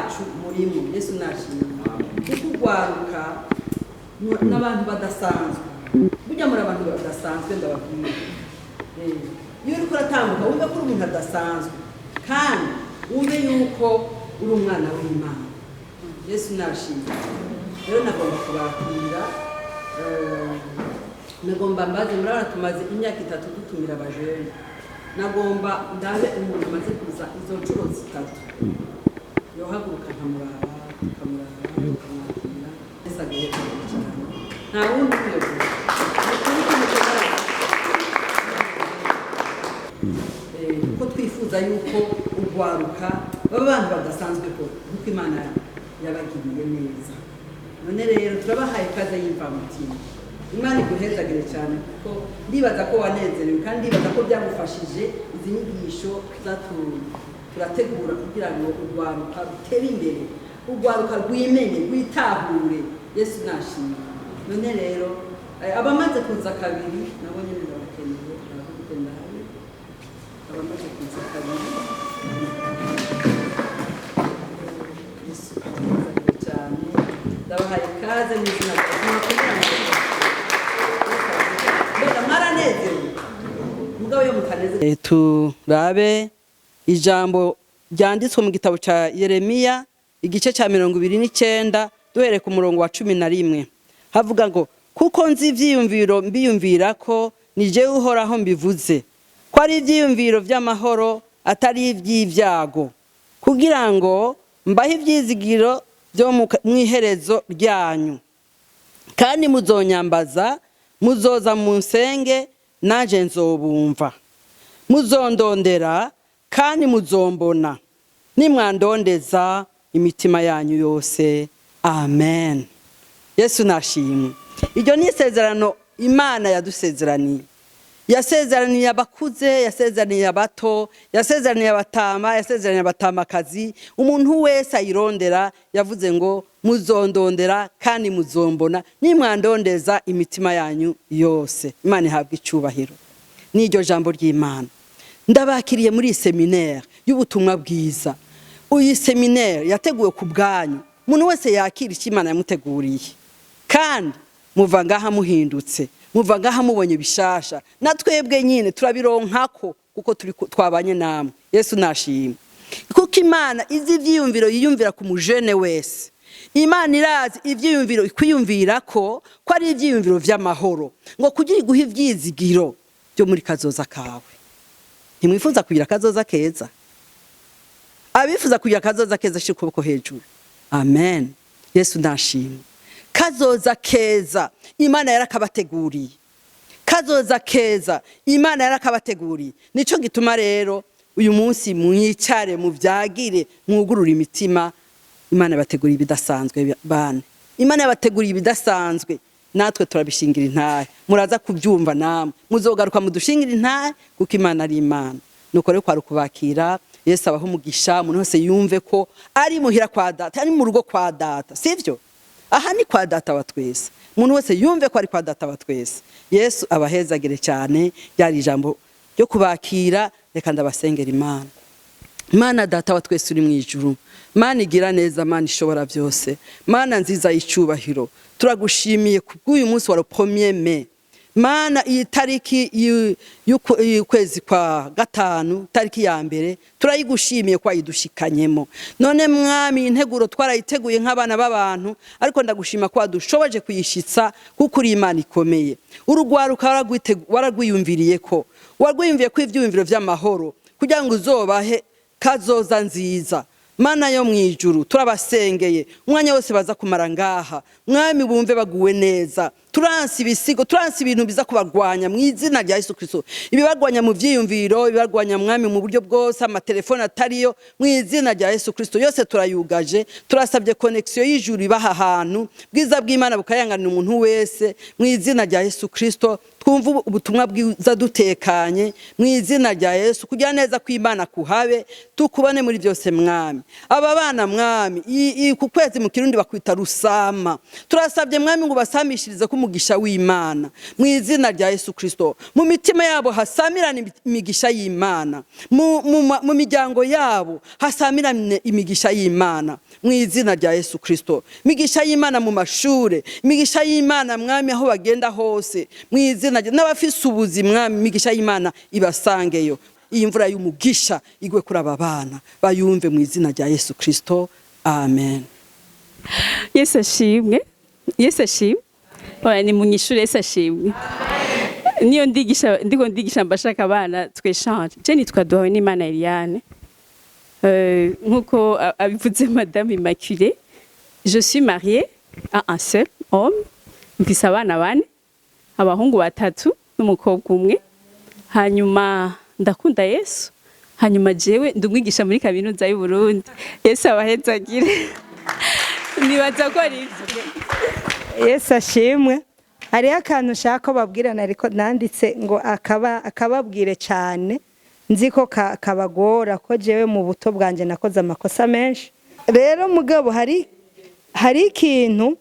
wacu murimo. Yesu nashimye. Kugwaruka n'abantu badasanzwe. Burya muri abantu badasanzwe ndababwira. Iyo uriko uratambuka wumve ko uri umuntu adasanzwe kandi wumve yuko uri umwana w'Imana. Yesu nashimye. Rero nagomba kubakira nagomba mbaze murara tumaze imyaka 3 dutumira abajene. Nagomba ndabe umuntu amaze kuza izo ncuro 3 yohaguruka nkamuraba tukamwakira ese agiye cyane nta wundi kuyobora ko twifuza yuko ugwaruka baba abantu badasanzwe ko kuko Imana yabagiriye neza. None rero turabahaye kaze yimva mutima. Imana iguhezagire cyane kuko ndibaza ko wanezerewe kandi ndibaza ko byagufashije izi nyigisho turategura kugira ngo urwaruka rutere imbere, urwaruka rwimenye rwitahure. Yesu nashimye. None rero abamaze kuza kabiri nabo nyine ndabakeneye ndavuga ndabe abamaze kuza kabiri. Yesu nashimye cyane ndabahaye kaze n'izina turabe ijambo ryanditswe mu gitabo ca Yeremiya igice ca 29 duhere ku murongo wa 11 havuga ngo kuko nzi ivyiyumviro mbiyumvira ko ni jewe uhoraho mbivuze ko ari ivyiyumviro vy'amahoro atari ivy'ivyago kugira ngo mbahe ivyizigiro byo mwiherezo ryanyu kandi muzonyambaza muzoza mu nsenge naje nzobumva muzondondera kandi muzombona nimwandondeza imitima yanyu yose. Amen. Yesu nashimwe. Iryo ni isezerano Imana yadusezeraniye. Yasezeraniye abakuze, yasezeraniye abato, yasezeraniye abatama, yasezeraniye abatamakazi. Umuntu wese ayirondera yavuze ngo muzondondera kandi muzombona nimwandondeza imitima yanyu yose. Imana ihabwe icubahiro. N'iryo jambo ry'Imana. Ndabakiriye muri seminaire y'ubutumwa bwiza. Uyi seminaire yateguwe ku bwanyu. Umuntu wese yakira icyo Imana yamuteguriye. Kandi muva ngaha muhindutse. Muva ngaha mubonye bishasha. Natwebwe nyine turabironkako kuko twabanye namwe. Yesu nashimye. Kuko Imana izi ivyiyumviro yiyumvira ku mujene wese. Imana irazi ivyiyumviro ikwiyumvira ko ari ivyiyumviro vy'amahoro. Ngo kugira iguhe ivyizigiro byo muri kazoza kawe. Ntimwifuza kugira kazoza keza? Abifuza kugira kazoza keza shira ukuboko hejuru. Amen. Yesu nashimye. Kazoza keza Imana yarakabateguriye. Kazoza keza Imana yarakabateguriye. Nico gituma rero uyu munsi mwicare mu vyagire mwugurura imitima. Imana yabateguriye ibidasanzwe bane. Imana yabateguriye ibidasanzwe. Natwe turabishingira intahe. Muraza kubyumva namwe. Muzogaruka mudushingira intahe kuko Imana ari Imana. Nuko rero kwari kubakira Yesu abaho umugisha umuntu wese yumve ko ari muhira kwa data, ari mu rugo kwa data. Sivyo? Aha ni kwa data wa twese. Umuntu wese yumve ko ari kwa data wa twese. Yesu abahezagire cyane. Yari ijambo ryo kubakira. Reka ndabasengera Imana. Mana data wa twese uri mu ijuru. Mana igira neza, Mana ishobora byose. Mana nziza y'icubahiro. Turagushimiye kubw'uyu munsi wa 1er Mai. Mana iyi tariki y'ukwezi kwa gatanu, tariki ya mbere, turayigushimiye kwa yidushikanyemo. None mwami integuro twarayiteguye nk'abana b'abantu, ariko ndagushima kwa dushoboje kuyishitsa kuko uri Imana ikomeye. Urugwaruka waragwiyumviriye ko. Warwiyumviye ko ivyiyumviro vy'amahoro kugira ngo uzobahe kazoza nziza. Mana yo mwijuru turabasengeye umwanya wose baza kumara ngaha mwami bumve baguwe neza. Turansi ibisigo, turansi ibintu biza kubarwanya mu izina rya Yesu Kristo. Ibibagwanya mu vyiyumviro, ibibagwanya mwami mu buryo bwose, amatelefone atariyo, mu izina rya Yesu Kristo. Yose turayugaje, turasabye connection y'ijuru ibaha ahantu, bwiza bw'Imana bukayanganira umuntu wese, mu izina rya Yesu Kristo. Twumva ubutumwa bwiza dutekanye, mu izina rya Yesu, kugira neza kw'Imana kuhabe, tukubone muri byose mwami. Aba bana mwami, ku kwezi mu Kirundi bakwita rusama. Turasabye mwami ngo basamishirize ku umugisha w'Imana mu izina rya Yesu Kristo. Mu mitima yabo hasamirane imigisha y'Imana, mu miryango yabo hasamirane imigisha y'Imana mu izina rya Yesu Kristo. Imigisha y'Imana mu mashure, imigisha y'Imana mwami aho bagenda hose mu izina n'abafise ubuzi mwami, imigisha y'Imana ibasangeyo. Iyi mvura y'umugisha igwe kuri aba bana bayumve mu izina rya Yesu Kristo. Amen. Yesu ashimwe. Yesu ashimwe. Ni munyishure Yesu ashimwe. Niyo ndigisha mbashaka abana tweshanje. Je nitwa Duhawe n'Imana Eliane. Nkuko abivuze Madame Immaculée, je suis mariée à un seul homme. Mfise abana bane, abahungu batatu n'umukobwa umwe. Hanyuma ndakunda Yesu. Hanyuma jewe ndumwigisha muri kaminuza y'u Burundi. Yesu abahezagire. Nibaza ko ari Yesu ashimwe. Hariho akantu ushaka babwirana ariko nanditse ngo akababwire cyane, nzi ko kabagora ko jewe mu buto bwanje nakoze amakosa menshi. Rero mugabo hari ikintu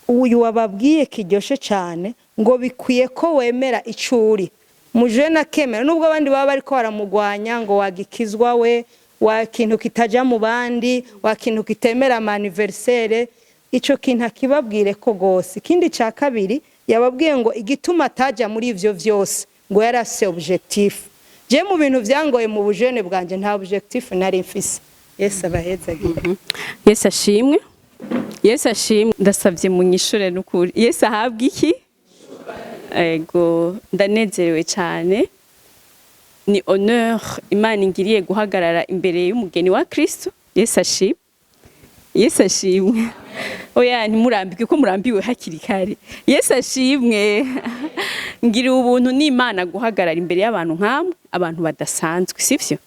uyu wababwiye kiryoshe cyane ngo bikwiye ko wemera icuri muje na kemera, nubwo abandi baba bariko baramugwanya ngo wagikizwa we wa kintu kitaja mu bandi, wa kintu kitemera anniversaire, ico kintu akibabwire ko gose. Ikindi ca kabiri yababwiye ngo igituma ataja muri ivyo vyose ngo yarase objectif. Je mu bintu vyangoye mu bujene bwanje nta objectif nari mfise. Yesu abahezagire. Yesu ashimwe. Yesu ashimwe. Ndasavye munyishure n'ukuri. Yesu ahabwa iki? Ego ndanezerewe cyane. Ni honneur Imana ingiriye guhagarara imbere y'umugeni wa Kristo. Yesu ashimwe. Yesu ashimwe. Oya ntimurambike ko murambiwe hakiri kare. Yesu ashimwe. Ngira ubuntu n'Imana guhagarara imbere y'abantu nk'amwe, abantu badasanzwe, sivyo?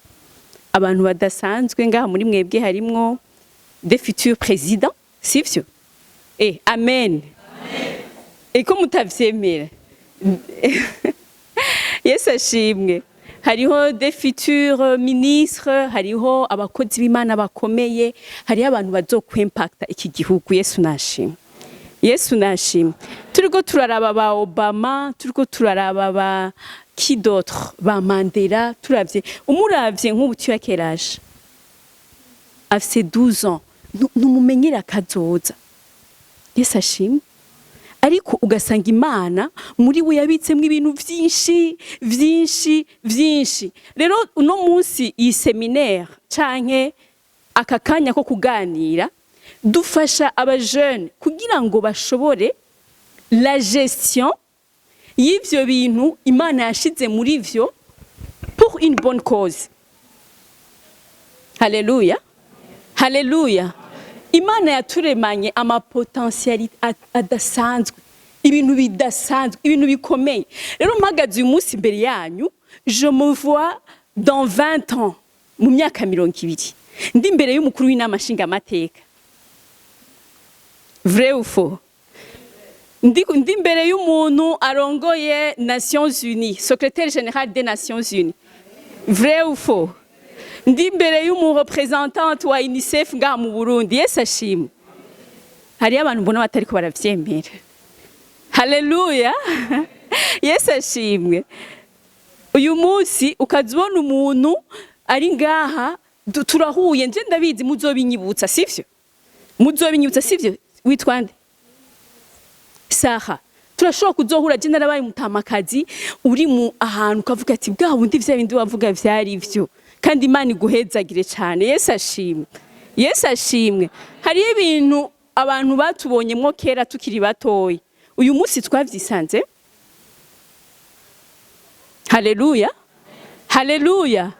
Abantu badasanzwe ngaha muri mwebwe harimwo des futurs présidents, sivyo? Amen. Eko mutavyemera. Yesu ashimwe. Hariho des futurs ministres, hariho abakozi b'Imana bakomeye, hariho abantu bazokwimpacta iki gihugu. Yesu nashimwe. Yesu nashimwe. Turiko turaraba ba Obama, turiko turaraba ba qui d'autre, ba Mandela, turavye umuravye nk'ubu tuyakeraje afise 12 ans numumenyera kazoza. Yesu ashimwe. Ariko ugasanga Imana muri we yabitsemwe ibintu vyinshi. Rero uno munsi iyi seminaire canke aka kanya ko kuganira dufasha aba jeune kugira ngo bashobore la gestion y'ivyo bintu Imana yashize muri vyo pour une bonne cause. Haleluya. Haleluya. Imana yaturemanye ama potentialité adasanzwe, ibintu bidasanzwe, ibintu bikomeye. Rero mpagaze uyu munsi imbere yanyu, je me vois dans 20 ans, mu myaka 20, ndi imbere y'umukuru w'inama nshingamateka. Vrai ou faux? Ndi imbere y'umuntu arongoye Nations Unies, secrétaire général des Nations Unies. Vrai ou faux? Ndi imbere y'umurepresentante wa UNICEF ngaha mu Burundi. Yesu ashimwe. Hari abantu mbona batariko baravyemera. Haleluya. Yesu ashimwe. Uyu munsi ukazibona umuntu ari ngaha turahuye, nje ndabizi muzobinyibutsa sivyo? Muzobinyibutsa sivyo? Witwa nde? Saha. Turashobora kuzohura je narabaye mutamakazi uri mu ahantu kavuga ati bwa bundi vya bindi wavuga vyari ivyo. Kandi Imana iguhezagire cyane. Yesu ashimwe. Yesu ashimwe. Hari ibintu abantu batubonyemo kera tukiri batoyi, uyu munsi twavyisanze. Haleluya. Haleluya.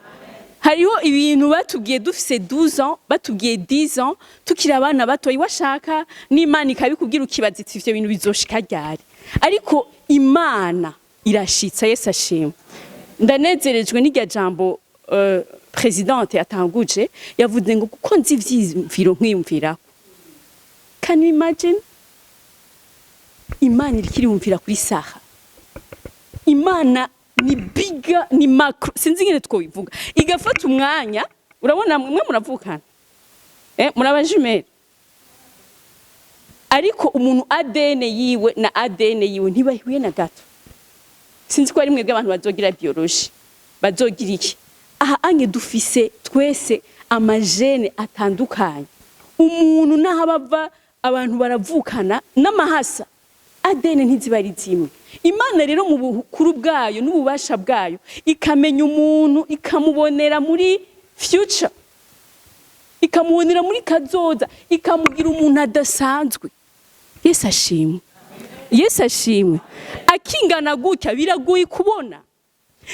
Hariho ibintu batubwiye dufise 12 ans, batubwiye 10 ans, tukiri abana batoyi, washaka n'Imana ikabikubwira ukibazitse ivyo bintu bizoshika ryari. Ariko Imana irashitsa. Yesu ashimwe. Ndanezerejwe n'irya jambo presidente yatanguje, yavuze ngo kuko nzi ivyiyumviro nkwiyumvira. Can you imagine? Imana irikiri yumvira kuri Saha. Imana ni biga, ni macro, sinzi ngene twobivuga. Igafata umwanya, urabona mwe muravukana. Murabajumere. ariko umuntu ADN yiwe na ADN yiwe ntibahiye na gato. Sinzi ko ari mwebwe abantu bazogira biology bazogira iki. Aha anye dufise twese amagene atandukanye. Umuntu naho bava abantu baravukana n'amahasa ADN ntizibari zimwe. Imana rero mu bukuru bwayo n'ububasha bwayo ikamenya umuntu ikamubonera muri future, ikamubonera muri kazoza, ikamugira umuntu adasanzwe. Yesu ashimwe. Yesu ashimwe. Akingana gutya biragoye kubona.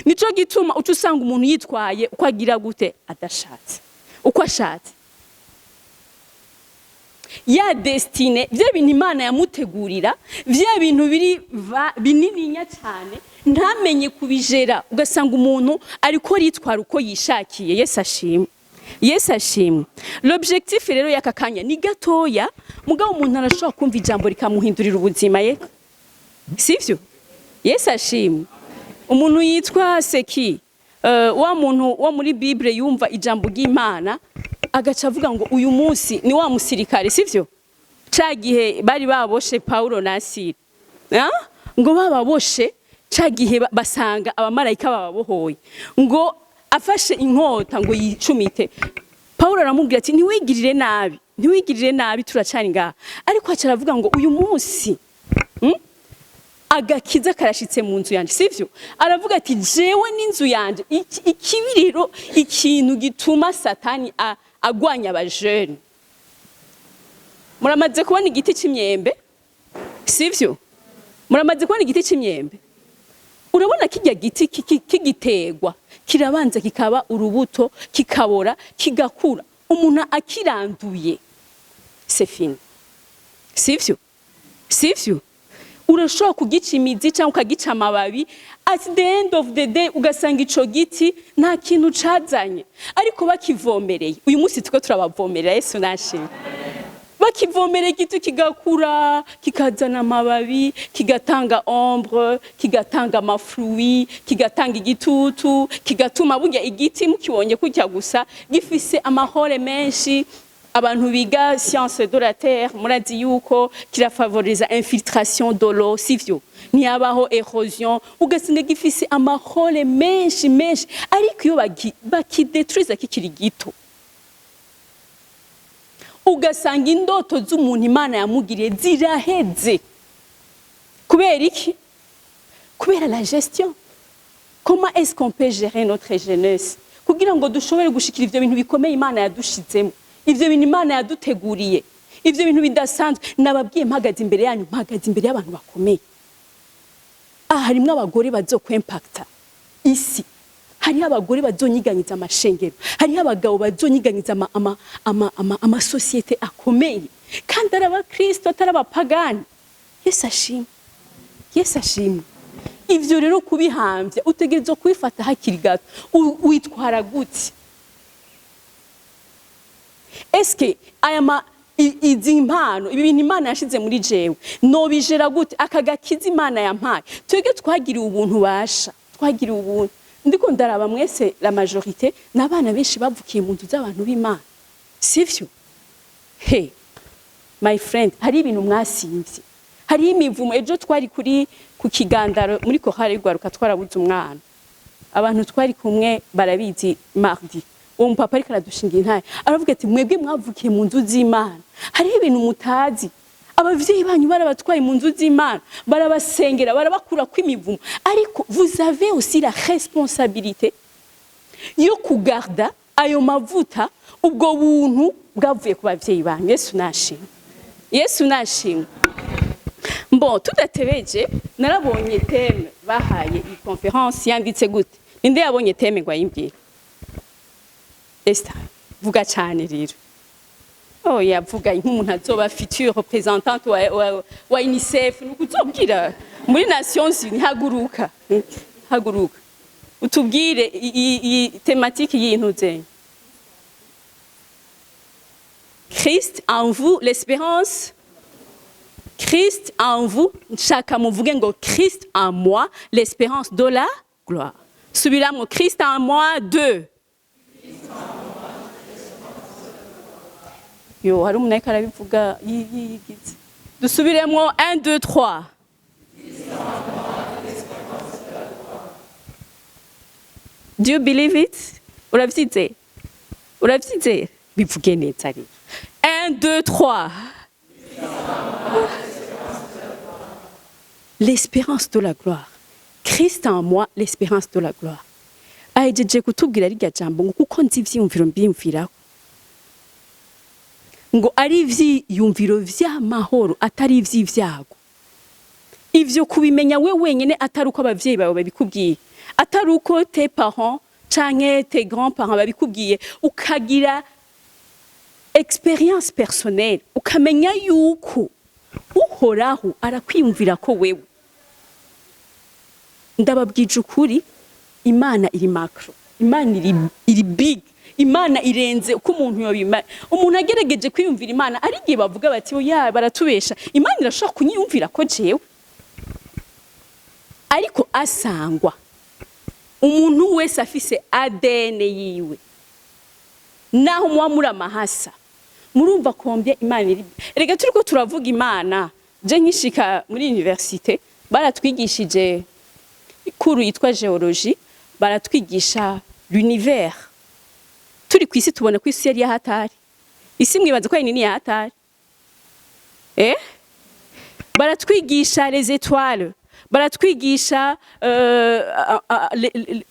Nico gituma uca usanga umuntu yitwaye uko agira gute adashatse, uko ashatse. Ya destine vya bintu Imana yamutegurira, vya bintu biri binininya cyane ntamenye kubijera, ugasanga umuntu ariko ritwara uko yishakiye. Yesu ashimwe. Yesu ashimwe. L'objectif rero yakakanya ni gatoya, mugabo umuntu arashobora kumva ijambo rikamuhindurira ubuzima ye. Sivyo? Yesu ashimwe. Umuntu yitwa Seki, wa muntu wo muri Bible yumva ijambo ry'Imana agaca avuga ngo uyu munsi ni wa musirikare, sivyo? Cagihe bari baboshe Paulo na Sila. Ngo bababoshe cagihe basanga abamarayika bababohoye. Ngo afashe inkota ngo yicumite. Paulo aramubwira ati ntiwigirire nabi, ntiwigirire nabi turacani ngaha. Ariko aca aravuga ngo uyu munsi agakiza karashitse mu nzu yanje, sivyo? Aravuga ati jewe n'inzu yanje ikibiriro ikintu gituma Satani agwanya abajene. Muramaze kubona igiti c'imyembe, sivyo? Muramaze kubona igiti c'imyembe? Urabona kijya giti kigitegwa kirabanza kikaba urubuto kikabora kigakura, umuntu akiranduye c'est fini, sivyo? Sivyo? Urashobora kugica imizi cyangwa ukagica amababi, at the end of the day ugasanga ico giti nta kintu cazanye, ariko bakivomereye. Uyu munsi tuko turabavomerera. Yesu nashimwe. Bakivomereye igiti kigakura, kikazana amababi, kigatanga ombre, kigatanga amafruit, kigatanga igitutu, kigatuma burya igiti mukibonye kujya gusa gifise amahore menshi. Abantu biga science de la terre murazi yuko kirafavoriza infiltration de l'eau, sivyo? Ntiyabaho erosion, ugasanga gifise amahore menshi menshi, ariko iyo bakidetruiza kikiri gito ugasanga indoto z'umuntu Imana yamugiriye ziraheze. Kubera iki? Kubera la gestion. Comment est-ce qu'on peut gérer notre jeunesse kugira ngo dushobore gushikira ivyo bintu bikomeye Imana yadushizemo, ivyo bintu Imana yaduteguriye, ivyo bintu bidasanzwe? Nababwiye mpagaze imbere yanyu, mpagaze imbere y'abantu bakomeye. Harimwo abagore bazokwimpacta isi, hari abagore bazonyiganyiza amashengero, hari abagabo bazonyiganyiza ama societe akomeye, kandi ari abakristo atari abapagani. Yesu ashimwe. Yesu ashimwe. Ivyo rero kubihambye utegerezwa kubifata hakiri gato. Witwara gute? Eske izi mpano ibi bintu Imana yashize muri jewe nobijera gute? Akagakiza Imana yampaye twege twagiriye ubuntu basha, twagiriye ubuntu. Ndiko ndaraba mwese la majorité n'abana benshi bavukiye mu nzu z'abantu b'Imana, sivyo? Hey my friend, hari ibintu mwasimvye, hari imivumo. Ejo twari ku kigandaro muri kohari rwaruka twarabuze umwana, abantu twari kumwe barabizi. Mardi uwo mupapa ariko aradushinga intaye aravuga ati mwebwe mwavukiye mu nzu z'Imana, hari ibintu mutazi. Abavyeyi banyu barabatwaye mu nzu z'Imana, barabasengera, barabakura kw'imivumo, ariko vous avez aussi la responsabilité yo kugarda ayo mavuta, ubwo buntu bwavuye ku bavyeyi banyu. Yesu nashimwe. Yesu nashimwe. Bon, tudatebeje narabonye theme bahaye iyi conference yanditse gute? Ninde yabonye theme ngo ayimbwire? Esther, vuga cyane rero. Oh, yavuga nk'umuntu azoba future représentante wa UNICEF, nukuzobwira muri Nations Unies. Haguruka, haguruka utubwire iyi thématique y'intu zenyu. Christ en vous, l'espérance. Christ en vous, chacun muvuge ngo Christ en moi, l'espérance de la gloire. Subiramwo, Christ en moi, 2. Yo, hari umuntu ariko arabivuga yigize. dusubiremo 1 2 3. Do you believe it? Uravyizeye? Uravyizeye? Bivuge neza rero. 1 2 3. L'espérance de la gloire. Christ en moi, l'espérance de la gloire. Ahejeje kutubwira rirya jambo ngo kuko nzi ivyiyumviro mbiyumviraho. Ngo ari ivyiyumviro vy'amahoro atari ivy'ivyago. Ivyo kubimenya we wenyene atari uko abavyeyi bawe babikubwiye, atari uko tes parents canke tes grands-parents babikubwiye, ukagira expérience personnelle, ukamenya yuko uhoraho arakwiyumvira ko wewe. Ndababwije ukuri, Imana iri macro, Imana iri big, Imana irenze uko umuntu yobima. Umuntu agerageje kwiyumvira Imana ari gihe bavuga bati oya baratubesha, Imana irashaka kunyiyumvira ko jewe. Ariko asangwa umuntu wese afise ADN yiwe, naho muba muri amahasa murumva kombye Imana iri. Erega turiko turavuga Imana, je nkishika muri université baratwigishije ikuru yitwa géologie, baratwigisha l'univers. Turi kwisi tubona ko isi yari yahatari. Isi mwibaza ko nini yahatari? Baratwigisha les étoiles, baratwigisha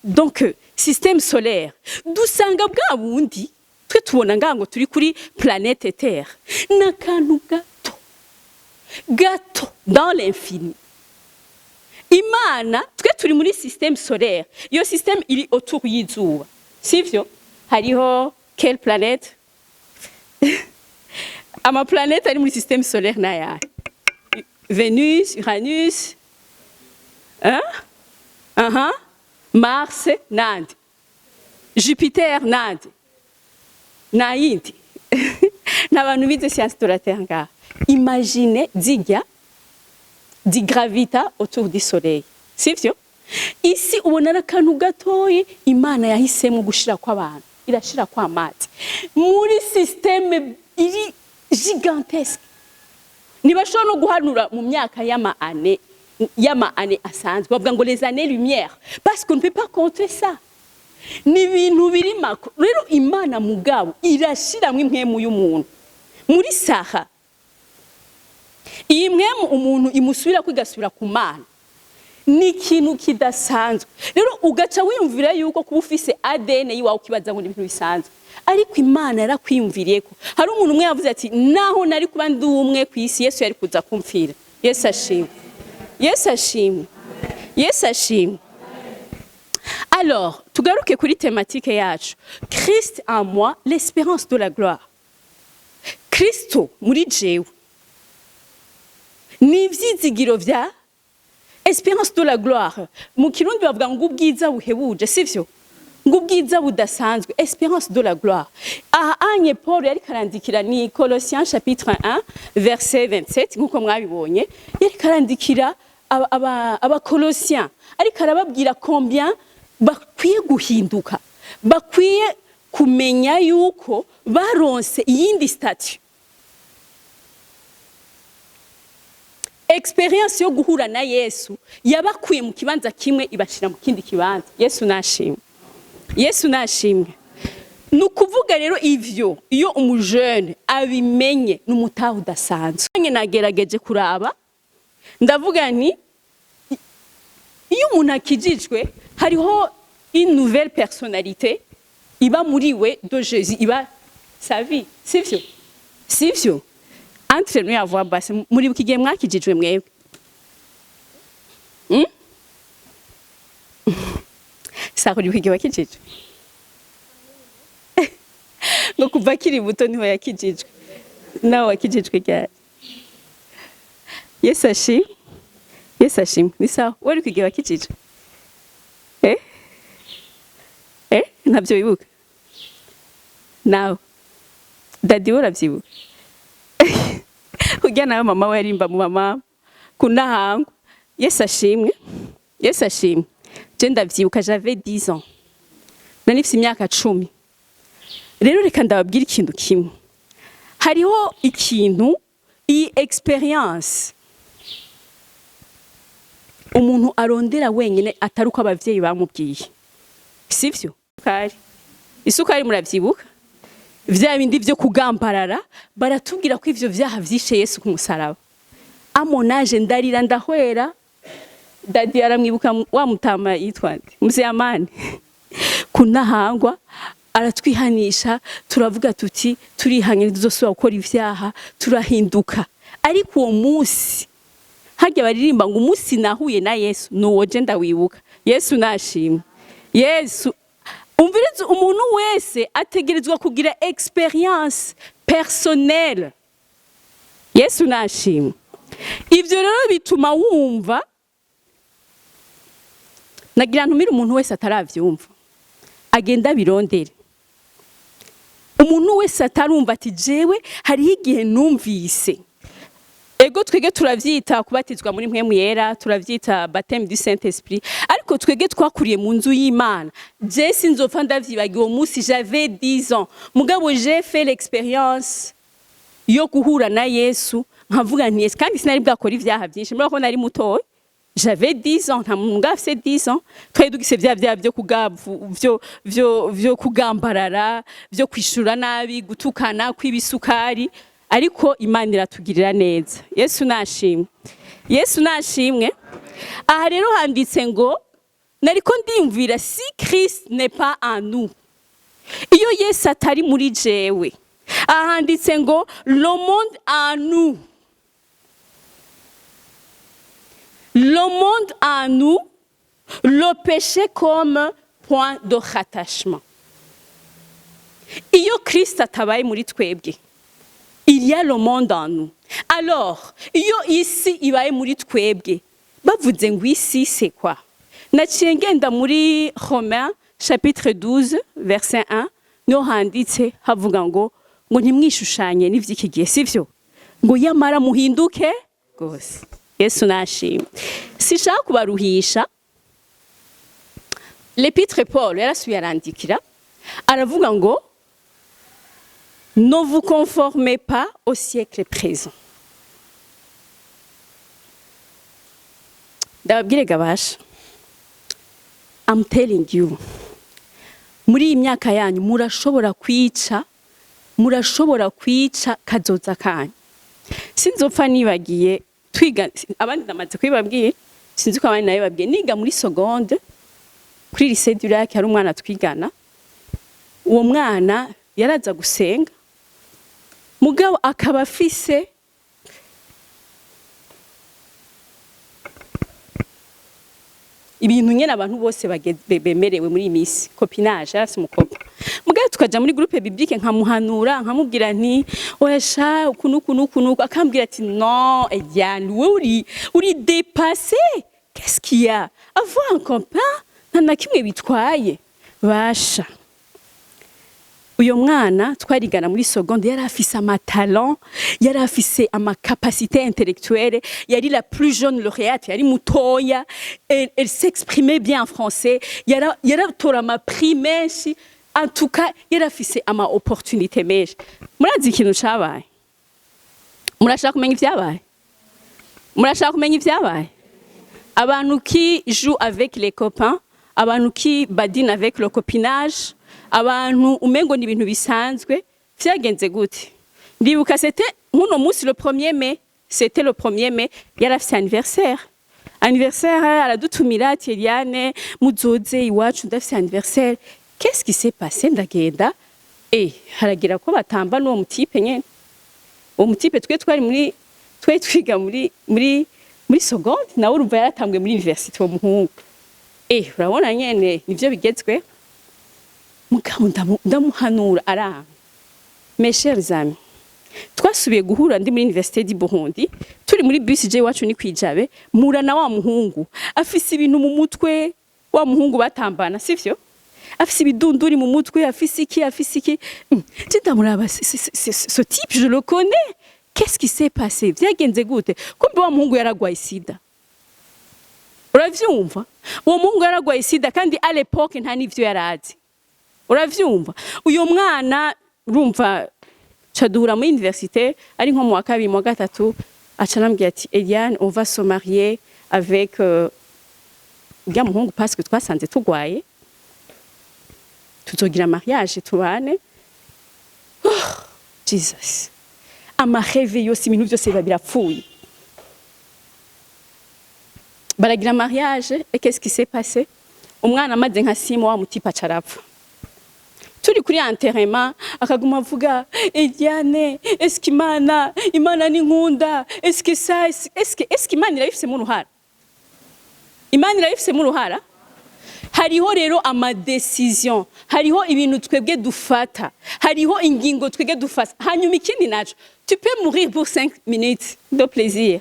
donc système solaire. Dusanga bwa bundi twe tubona ngango turi kuri planète Terre. Nakantu gato dans l'infini. Imana twe turi muri système solaire. Yo système iri autour y'izuba. Sivyo? Hariho quelle planète? Ama planète ari muri système solaire na ya. Vénus, Uranus, Mars, nande. Jupiter, nande. Na yindi. N'abantu bize science de la Terre nga. Imaginez zigya di gravita autour du soleil. Sivyo? Isi ubona akantu gatoyi Imana yahisemo gushira kwa abantu. Irashira kwa amazi. Muri système iri gigantesque. Nibashobora no guhanura mu myaka y'ama année asanzwe. Bavuga ngo les années lumière parce qu'on ne peut pas compter ça. Ni bintu biri makuru. Rero Imana mugabo irashira mw'imwemu y'umuntu. Muri saha iyi mwemu umuntu imusubira kwigasubira ku Mana. Ni ikintu kidasanzwe. Rero ugaca wiyumvira yuko kuba ufise ADN yiwawe ukibaza ngo ni ibintu bisanzwe. Ariko Imana yarakwiyumviriye ko. Hari umuntu umwe yavuze ati naho nari kuba ndi umwe ku isi Yesu yari kuza kumfira. Yesu ashimwe. Yesu ashimwe. Yesu ashimwe. Alors, tugaruke kuri thématique yacu. Christ en moi, l'espérance de la gloire. Kristo muri jewe. Ni ivyizigiro vya espérance de la gloire. Mu Kirundi bavuga ngo ubwiza buhebuje, sivyo? Ngo ubwiza budasanzwe, espérance de la gloire. Aha anye Paul yari karandikira ni Colossiens chapitre 1 verset 27 nkuko mwabibonye, yari karandikira aba Colossiens. Ariko arababwira combien bakwiye guhinduka, bakwiye kumenya yuko baronse iyindi statut. Experience yo guhura na Yesu yabakuye mu kibanza kimwe ibashira mu kindi kibanza. Yesu nashimwe. Yesu nashimwe. Nukuvuga rero ivyo iyo umujene abimenye n'umutaho udasanzwe. Nagerageje kuraba ndavuga ni iyo umuntu akijijwe hariho une nouvelle personnalité iba muri we de Jésus, iba sa vie. Sivyo? Sivyo? Entre nous à voix basse, muri bukigiye mwakijijwe mwewe. Sako bukigiye wakijijwe. Ngo kuva kiri buto niho yakijijwe. Nawe wakijijwe cyane. Yesu ashimwe. Yesu ashimwe. Ni sawa, wari kugiye wakijijwe. Ntabyo wibuka. Nawe. Dadi urabyibuka. Kujya nawe mama we yarimba mu mama kunahango. Yesu ashimwe. Yesu ashimwe. Je ndavyibuka j'avais 10 ans. Nari mfite imyaka 10. Rero reka ndababwira ikintu kimwe. Hariho ikintu iyi experience umuntu arondera wenyine atari uko abavyeyi bamubwiye sivyo isukari muravyibuka vya bindi vyo kugambarara baratubwira ko ivyo vyaha vyishe Yesu ku musaraba amonaje ndarira ndahwera dadi aramwibuka wa mutama yitwa Muzeyamani kunahangwa aratwihanisha turavuga tuti turihanye tuzosubira gukora ivyaha turahinduka ariko uwo munsi harya baririmba ngo umunsi nahuye na Yesu nuwoje ndawibuka Yesu nashimwe Yesu umviriza umuntu wese ategerezwa kugira experience personnelle Yesu nashimwe ivyo rero bituma wumva nagira ntumira umuntu wese ataravyumva agenda birondere umuntu wese atarumva ati jewe hari igihe numvise ego twege turavyita kubatizwa muri mpwemu yera turavyita baptême du Saint-Esprit ariko twege twakuriye mu nzu y'Imana je sinzopfa ndavyibagiwe umunsi j'avais 10 ans mugabo j'ai fait l'expérience yo guhura na Yesu nkavuga nti Yesu kandi sinari bwakora ivyaha byinshi murako nari mutoya j'avais 10 ans nta muntu ngafise 10 ans twari dugise vya byo kugavu vyo kugambarara vyo kwishura nabi gutukana kw'ibisukari ariko Imana iratugirira neza Yesu nashimwe Yesu nashimwe aha rero handitse ngo nariko ndimvira si Christ n'est pas en nous iyo Yesu atari muri jewe aha handitse ngo le monde en nous le monde en nous le péché comme point de rattachement iyo Christ atabaye muri twebwe il y a le monde en nous. Alors, iyo isi ibaye muri twebwe, bavuze ngo isi c'est quoi? Naciye ngenda muri Romains chapitre 12 verset 1, no handitse havuga ngo ntimwishushanye n'ivy'iki gihe sivyo? Ngo yamara muhinduke gose. Yesu nashimwe. Sishaka kubaruhisha. L'épître Paul yarasubiye arandikira aravuga ngo ne vous conformez pas au siècle présent. Ndababwire gabasha. I'm telling you. Muri iyi myaka yanyu murashobora kwica kazoza kanyu. Sinzopfa nibagiye twiga abandi namaze kwibabwiye sinzi ko abandi nayo babwiye niga muri seconde kuri lycée du Lac hari umwana twigana. Uwo mwana yaraza gusenga mugabo akaba afise ibintu nyene abantu bose bemerewe muri imisi copinage yarafise umukobwa mugabo tukaja muri groupe biblique nkamuhanura nkamubwira nti oyasha ukunuku akambwira ati non Eliane wewe uri dépassé qu'est-ce qu'il y a avoir un copain nta kimwe bitwaye basha uyo mwana twarigana muri seconde yari afise amatalent yari afise capacité intellectuelle yari la plus jeune lauréate yari mutoya elle s'exprimait bien en français yara tora ma prix menshi en tout cas yari afise opportunité menshi murazi ikintu cabaye murashaka kumenya ivyabaye abantu qui jouent avec les copains abantu qui badinent avec le copinage abantu umengo ni ibintu bisanzwe vyagenze gute ndibuka c'était muno munsi le 1er mai c'était le 1er mai yarafise anniversaire aradutumira ati Eliane muzoze iwacu ndafise anniversaire qu'est-ce qui s'est passé ndagenda haragira ko batamba n'uwo mutipe nyene uwo mutipe twari twiga muri seconde nawe urumva yaratambwe muri université wo muhungu urabona nyene nivyo bigezwe mugabo ndamuhanura aranga mes chers amis twasubiye guhura ndi muri université du Burundi turi muri bus je wacu ni kwijabe murana wa muhungu afise ibintu mu mutwe wa muhungu batambana sivyo afise ibidunduri mu mutwe afise iki ndamuraba ce type je le connais qu'est-ce qui s'est passé vyagenze gute kumbe wa muhungu yaragwaye sida uravyumva uwo muhungu yaragwaye sida kandi à l'époque nta nivyo yarazi uravyumva uyo mwana urumva duhura muri université ari nko mu wa kabiri mu wa gatatu aca arambwira ati Eliane on va se marier avec uriya muhungu parce que twasanze tugwaye tuzogira mariage tubane. Jesus, amareve yose ibintu byose biba birapfuye. Baragira mariage et qu'est-ce qui s'est passé? Umwana amaze nka 6 mois mutipa carapfa. Turi kuri enterrement akaguma avuga Eliane, est-ce que Imana ni nkunda? Est-ce que ça est-ce que Imana irayifise mu ruhara? Imana irayifise mu ruhara? Hariho rero ama decision, hariho ibintu twebwe dufata, hariho ingingo twebwe dufata. Hanyuma ikindi naco, tu peux mourir pour 5 minutes de plaisir.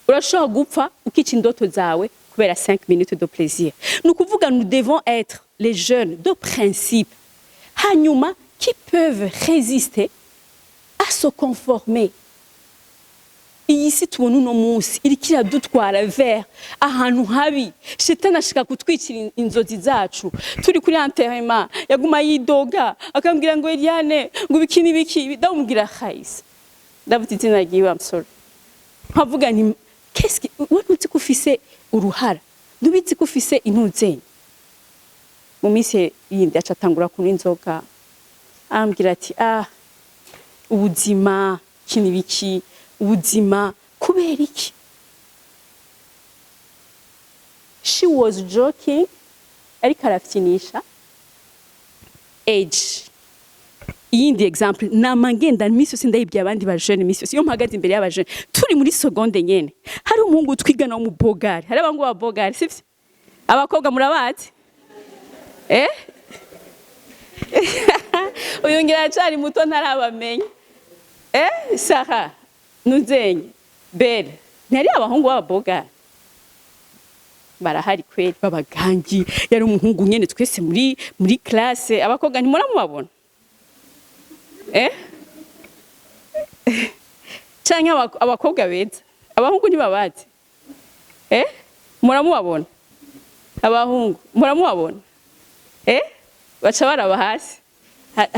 Urashobora gupfa ukica indoto zawe kubera 5 minutes de plaisir. Nous kuvuga nous devons être les jeunes de principe, hanyuma qui peuvent résister à se conformer. Iyi si tubona uno munsi iriko iradutwara vers ahantu habi, shetani ashaka kutwicira inzozi zacu. Turi kuri enterrement yaguma yidoga akambwira ngo Eliane ngo bikini biki ndamubwira Khaisa ndavuga izina ryiwe I'm sorry, nkavuga ni qu'est-ce que wowe uzi ko ufise uruhara, ndubizi ko ufise intuzenye. Mu minsi yindi acatangura kunywa inzoga ambwira ati ubuzima kini biki ubuzima kubera iki. She was joking ariko arafyinisha age. Iyindi example namangenda misi yose ndayibwiye abandi ba jeune misi yose iyo mpagaze imbere y'aba jeune turi muri seconde nyene hari umuhungu twigana mu bogari, hari abangu ba bogari sivyo abakobwa murabazi uyu ngira acari muto ntarabamenya Sarah Nuzenye Belle ntari abahungu b'ababogari barahari kweli babagangi. Yari umuhungu nyene twese muri classe abakobwa ntimuramubabona canke abakobwa beza abahungu ntibabazi muramubabona abahungu muramubabona baca baraba hasi.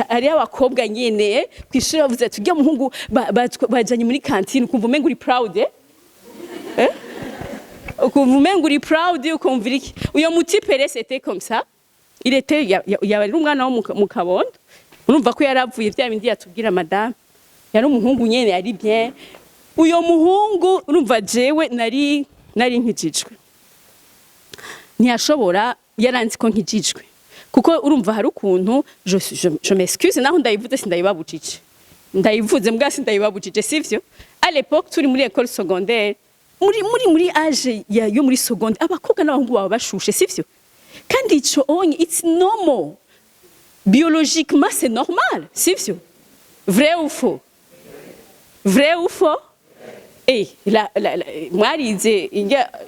Hari abakobwa nyene kwishura bavuze ati ujya muhungu bajanye muri cantine ukumva umenga uri proud ukumva umenga uri proud ukumva iki. Uyo muti pere c'était comme ça, il était yari umwana wo mu Kabondo, urumva ko yaravuye bya bindi yatubwira madame, yari umuhungu nyene yari bien. Uyo muhungu urumva jewe nari nkijijwe, ntiyashobora yaranzi ko nkijijwe kuko urumva hari ukuntu je m'excuse naho ndayivuze sindayibabujije ndayivuze mbwa sindayibabujije sivyo. À l'époque turi muri école secondaire muri âge yo muri secondaire abakobwa n'abahungu baba bashushe sivyo, kandi ico onye it's normal biologiquement, c'est normal sivyo. Vrai ou faux? Vrai ou faux? Mwarize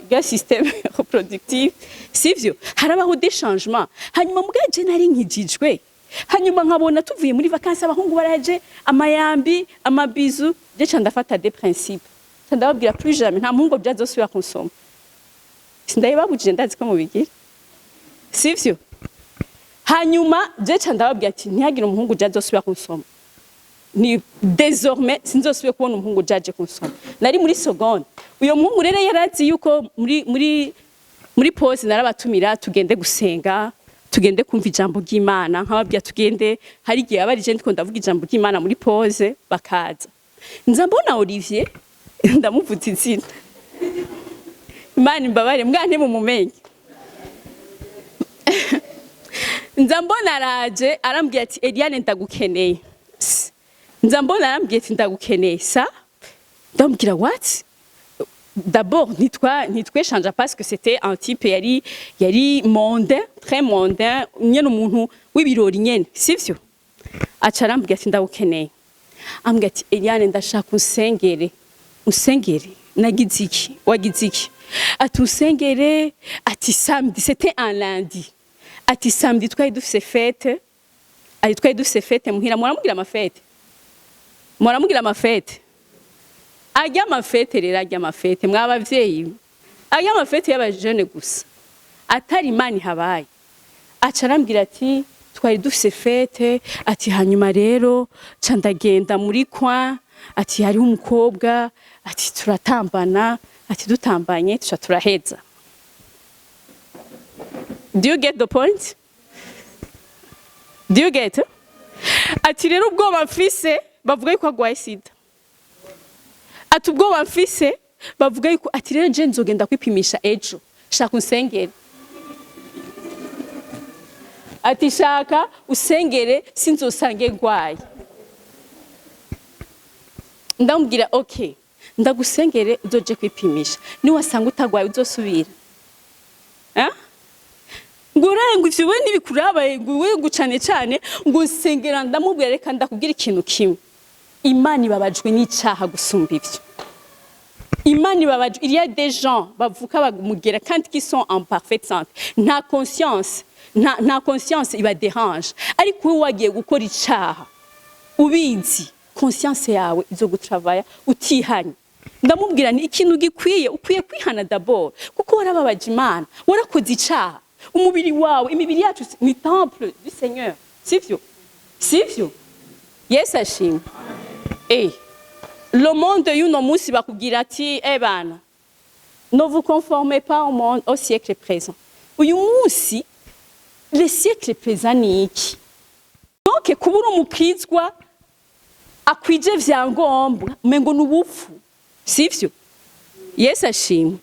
ya système reproductif sivyo, harabaho des changements. Hanyuma mugaje nari nkijijwe, hanyuma nkabona tuvuye muri vacances abahungu baraje amayambi amabizu je candafata des principes ndababwira plus jamais nta muhungu byazosubira kunsoma. Sindayibabujije ndazi ko mubigira sivyo. Hanyuma je candababwira ati ntihagire umuhungu byazosubira kunsoma, ni désormais sinzosubire kubona umuhungu jaje kunsoma. Nari muri seconde uyo muhungu rero yarazi yuko muri pause narabatumira tugende gusenga tugende kumva ijambo ry'Imana, nkababwira tugende hari gihe abarije ndiko ndavuga ijambo ry'Imana muri pause bakaza. Nza mbona Olivier ndamuvuza izina Imana imbabare mbwane mu mumenye. Nza mbona araje arambwira ati Eliane ndagukeneye. Nza mbona arambwira ati ndagukeneye sa ndambwira what? D'abord nitwéchange parce que c'était un type yari mondain, très mondain, nyene umuntu w'ibirori nyene sivyo. Aca arambwira ati ndagukeneye. Ambwira ati Eliane ndashaka unsengere nagize iki wagize iki? Ati unsengere ati samedi, c'était un lundi. Ati samedi twari dufise fête, twari dufise fête muhira. Muramubwira amafete ajya amafete rero ajya amafete mwabavyeyi ajya amafete y'aba jeune gusa atari Imana habaye. Aca arambwira ati twari dufise fete ati hanyuma rero ca ndagenda muri kwa ati hariho umukobwa ati turatambana ati dutambanye tuca turaheza. Do you get the point? Do you get? Ati rero ubwoba mfise bavuga yuko agwaye sida. Ati ubwoba mfise bavuga yuko ati rero je nzogenda kwipimisha ejo shaka unsengere. Ati shaka usengere sinzosange ngwaye. Ndamubwira okay ndagusengere uzoje kwipimisha ni wasanga utagwaye uzosubira. Ngo ivyo we nibikurabaye ngo we gucane cyane ngo sengera. Ndamubwira reka ndakubwira ikintu kimwe, Imana ibabajwe n'icaha gusumba ivyo. Imana ibabajwe, il y a des gens bavuka bagumugera kandi qui sont en parfaite santé, nta conscience iba dérange, ariko we wagiye gukora icaha ubizi conscience yawe izo gutravaya utihanye. Ndamubwira ni ikintu gikwiye ukwiye kwihana d'abord kuko warababaje Imana, warakoze icaha. Umubiri wawe, imibiri yacu ni temple du Seigneur. Sivyo? Sivyo? Yes ashimwe. Le monde y'uno munsi bakubwira ati bana ne vous conformez pas au monde au siècle présent. Uyu munsi le siècle présent ni iki? Donc kubura umukizwa akwije vyangombwa umengo n'ubupfu. Sivyo? Yes ashimwe.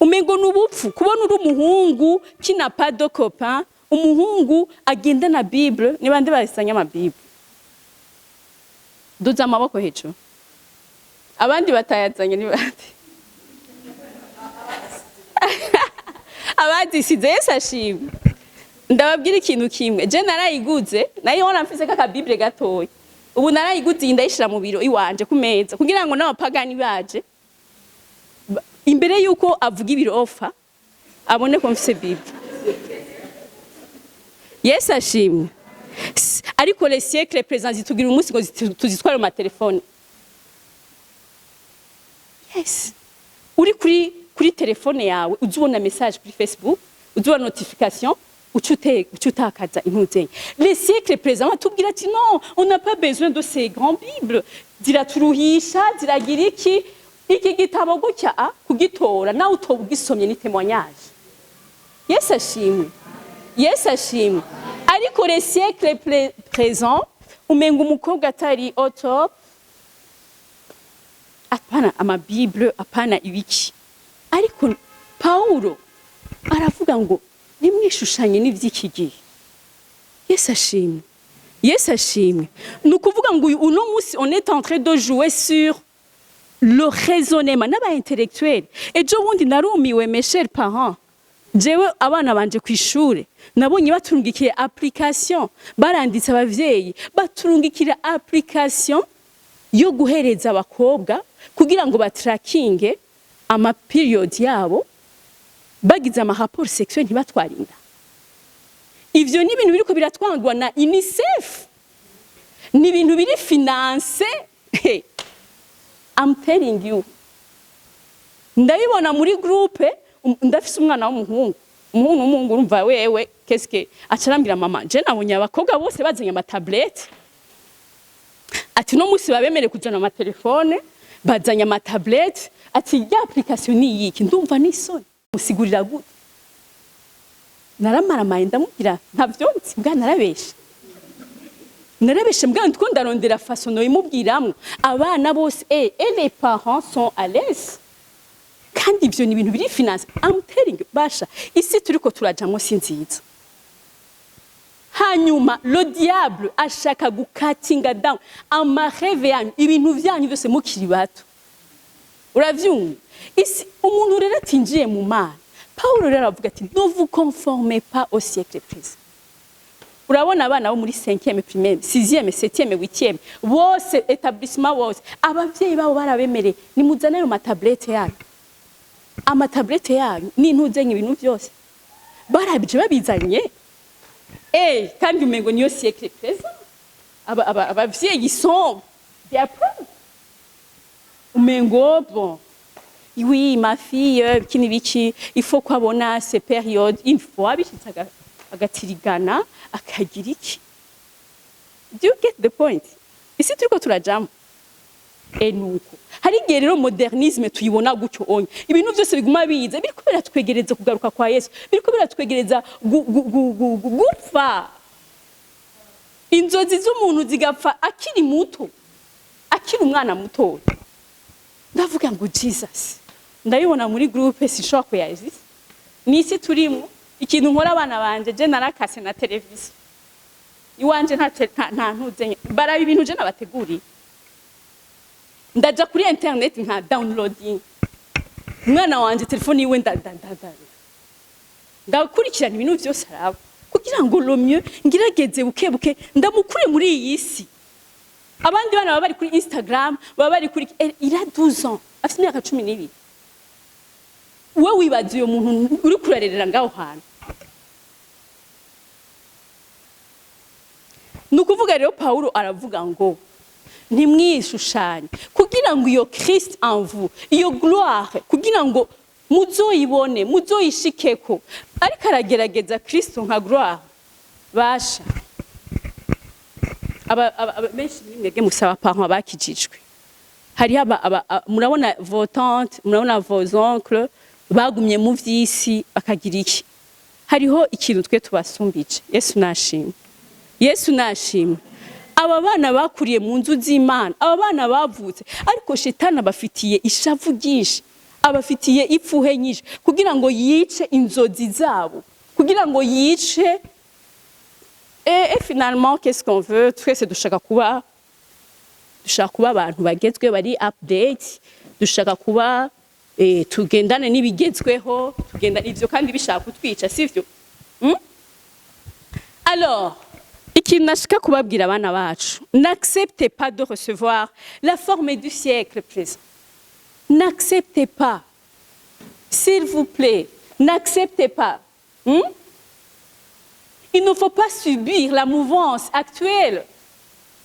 Umengo n'ubupfu kubona uri umuhungu kina pas de copain, umuhungu agenda na Bible, ni bande basanya ama Bible. Duza amaboko hejuru. Abandi batayazanye ni bande? Abandi size Yesu ashimwe. Ndababwira ikintu kimwe, je narayiguze, nayo hona mfise kaka Bible gatoya. Ubu narayiguze ndayishira mu biro iwanje ku meza kugira ngo n'abapagani baje imbere yuko avuga ibirofa abone ko mfise Bible. Yes ashimwe. Ariko les siècles présents zitugira umunsi ngo tuzitwara mu telefone. Yes. Uri kuri telefone yawe uzubona message kuri Facebook, uzubona notification, ucutakaza intuzenye. Les siècles présents batubwira ati non, on n'a pas besoin de ces grandes Bibles. Ziraturuhisha, ziragira iki gitabo gutya kugitora nawe utobugisomye ni témoignage. Yes ashimwe. Yes ashimwe. Ariko les siècles présents umenga umukobwa atari au top. Apana ama Bible, apana ibiki. Ariko Paulo aravuga ngo nimwishushanye n'ivyiki gihe. Yes ashimwe. Yes ashimwe. Nukuvuga ngo uno munsi on est en train de jouer sur le raisonnement n'aba intellectuel. Ejo bundi narumiwe mes chers parents. Jewe abana banje kw'ishure nabonye baturungikiye application, baranditse abavyeyi baturungikira application yo guhereza abakobwa kugira ngo batrackinge ama period yabo bagize ama rapport sexuel ntibatwarinda. Ivyo ni ibintu biriko biratwangwa na UNICEF, ni ibintu biri finance. I'm telling you. Ndabibona muri groupe ndafise umwana w'umuhungu urumva wewe keske acarambira mama je nabonye abakobwa bose bazanye ama tablette ati no musi babemere kujana ama telefone bazanye ama tablette ati ya application ni yiki ndumva nisoni musigurira gute naramaramaye ndamubwira ntavyonzi mbwa narabeshe mbwa ndiko ndarondera façon no imubwiramwe abana bose et les parents sont à l'aise. Kandi ivyo ni ibintu biri finance. I'm telling you basha isi turiko turajamwo sinziza. Hanyuma le diable ashaka gukatinga down amareve yanyu ibintu vyanyu byose mukiri bato. Uravyumva? Isi umuntu rero atinjiye mu Mana. Paulo rero avuga ati ne vous conformez pas au siècle présent. Urabona abana bo muri 5e primaire, 6e, 7e, 8e, bose établissement bose abavyeyi babo barabemere nimuzane yo matablette yanyu. Ama tablette yanyu ni ntuzenye ibintu byose barabije babizanye kandi umengo niyo siècle présent abavyeyi sont des preuves umengo bon oui ma fille kini biki il faut kwabona ces périodes une fois bishitsaga agatirigana akagira iki. Do you get the point? Isi turiko turajamo nuko hari igihe rero modernisme tuyibona gutyo onye ibintu byose biguma biza biriko biratwegereza kugaruka kwa Yesu, biriko biratwegereza gupfa. Inzozi z'umuntu zigapfa akiri muto, akiri umwana muto. Ndavuga ngo Jesus, ndabibona muri groupe sinshobora kuyaziza. Nisi turimo ikintu nkora abana banje je narakase na televiziyo iwanje nta ntuzenye bara ibintu je nabateguriye. Ndaja kuri internet nka downloading mwana wanje telefone yiwe ndakurikirana ibintu byose araba kugira ngo lo mieux ngirageze bukebuke ndamukure muri iyi si. Abandi bana baba bari kuri Instagram, baba bari kuri il a 12 ans, afite imyaka 12. Wewe wibaza uyo muntu uri kurarerera ngaho hano. Nukuvuga rero Paulo aravuga ngo ntimwishushanye kugira ngo iyo Christ en vous, iyo gloire kugira ngo muzoyibone muzoyishikeko. Ariko aragerageza Kristo nka gloire basha. Benshi mwebwe musaba parents bakijijwe. Hari murabona vos tantes, murabona vos oncles bagumye mu vyisi bakagira iki. Hariho ikintu twe tubasumbije. Yesu nashimwe. Yesu nashimwe. Aba bana bakuriye mu nzu z'Imana, aba bana bavutse ariko shetani abafitiye ishavu ryinshi, abafitiye ipfuhe nyinshi kugira ngo yice inzozi zabo, kugira ngo yice et finalement qu'est-ce qu'on veut? Twese dushaka kuba abantu bagezwe bari update, dushaka kuba tugendane n'ibigezweho, tugendana ivyo kandi bishaka kutwica sivyo? Alors ikintu nashaka kubabwira abana bacu, n'acceptez pas de recevoir la forme du siècle présent. N'acceptez pas, s'il vous plaît, n'acceptez pas. Il ne faut pas subir la mouvance actuelle.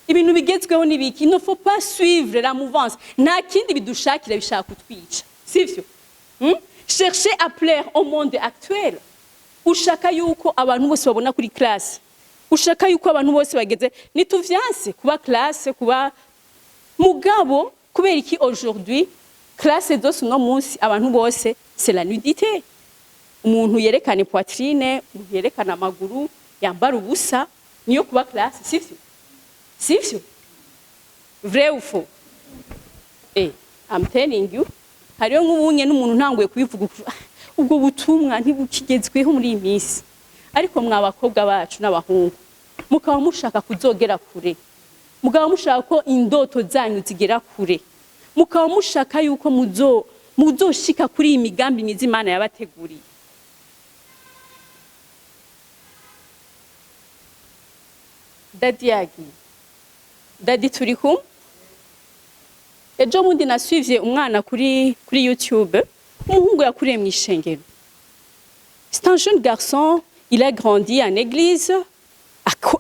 Ibintu bigezweho nibiki, il ne faut pas suivre la mouvance. Nta kindi bidushakira bishaka kutwica sivyo? Cherchez à plaire au monde actuel. Ushaka yuko abantu bose babona kuri classe, ushaka yuko abantu bose bageze nituvyanse kuba classe, kuba mugabo kubera iki aujourd'hui classe zose no munsi abantu bose c'est la nudité. Umuntu yerekana poitrine, umuntu yerekana amaguru, yambara ubusa niyo kuba classe sivyo? Sivyo? Vrai ou faux? I'm telling you, hariyo nk'ubunye n'umuntu ntanguye kubivuga ubwo butumwa ntibukigezweho muri iyi minsi. Ariko mwabakobwa bacu n'abahungu mukaba mushaka kuzogera kure, mukaba mushaka ko indoto zanyu zigera kure, mukaba mushaka yuko muzoshika kuri imigambi myiza Imana yabateguriye. Dadi turi kumwe. Ejo mundi nasuvye umwana kuri YouTube, umuhungu yakuriye mu ishengero. C'est un jeune garçon, il a grandi en église,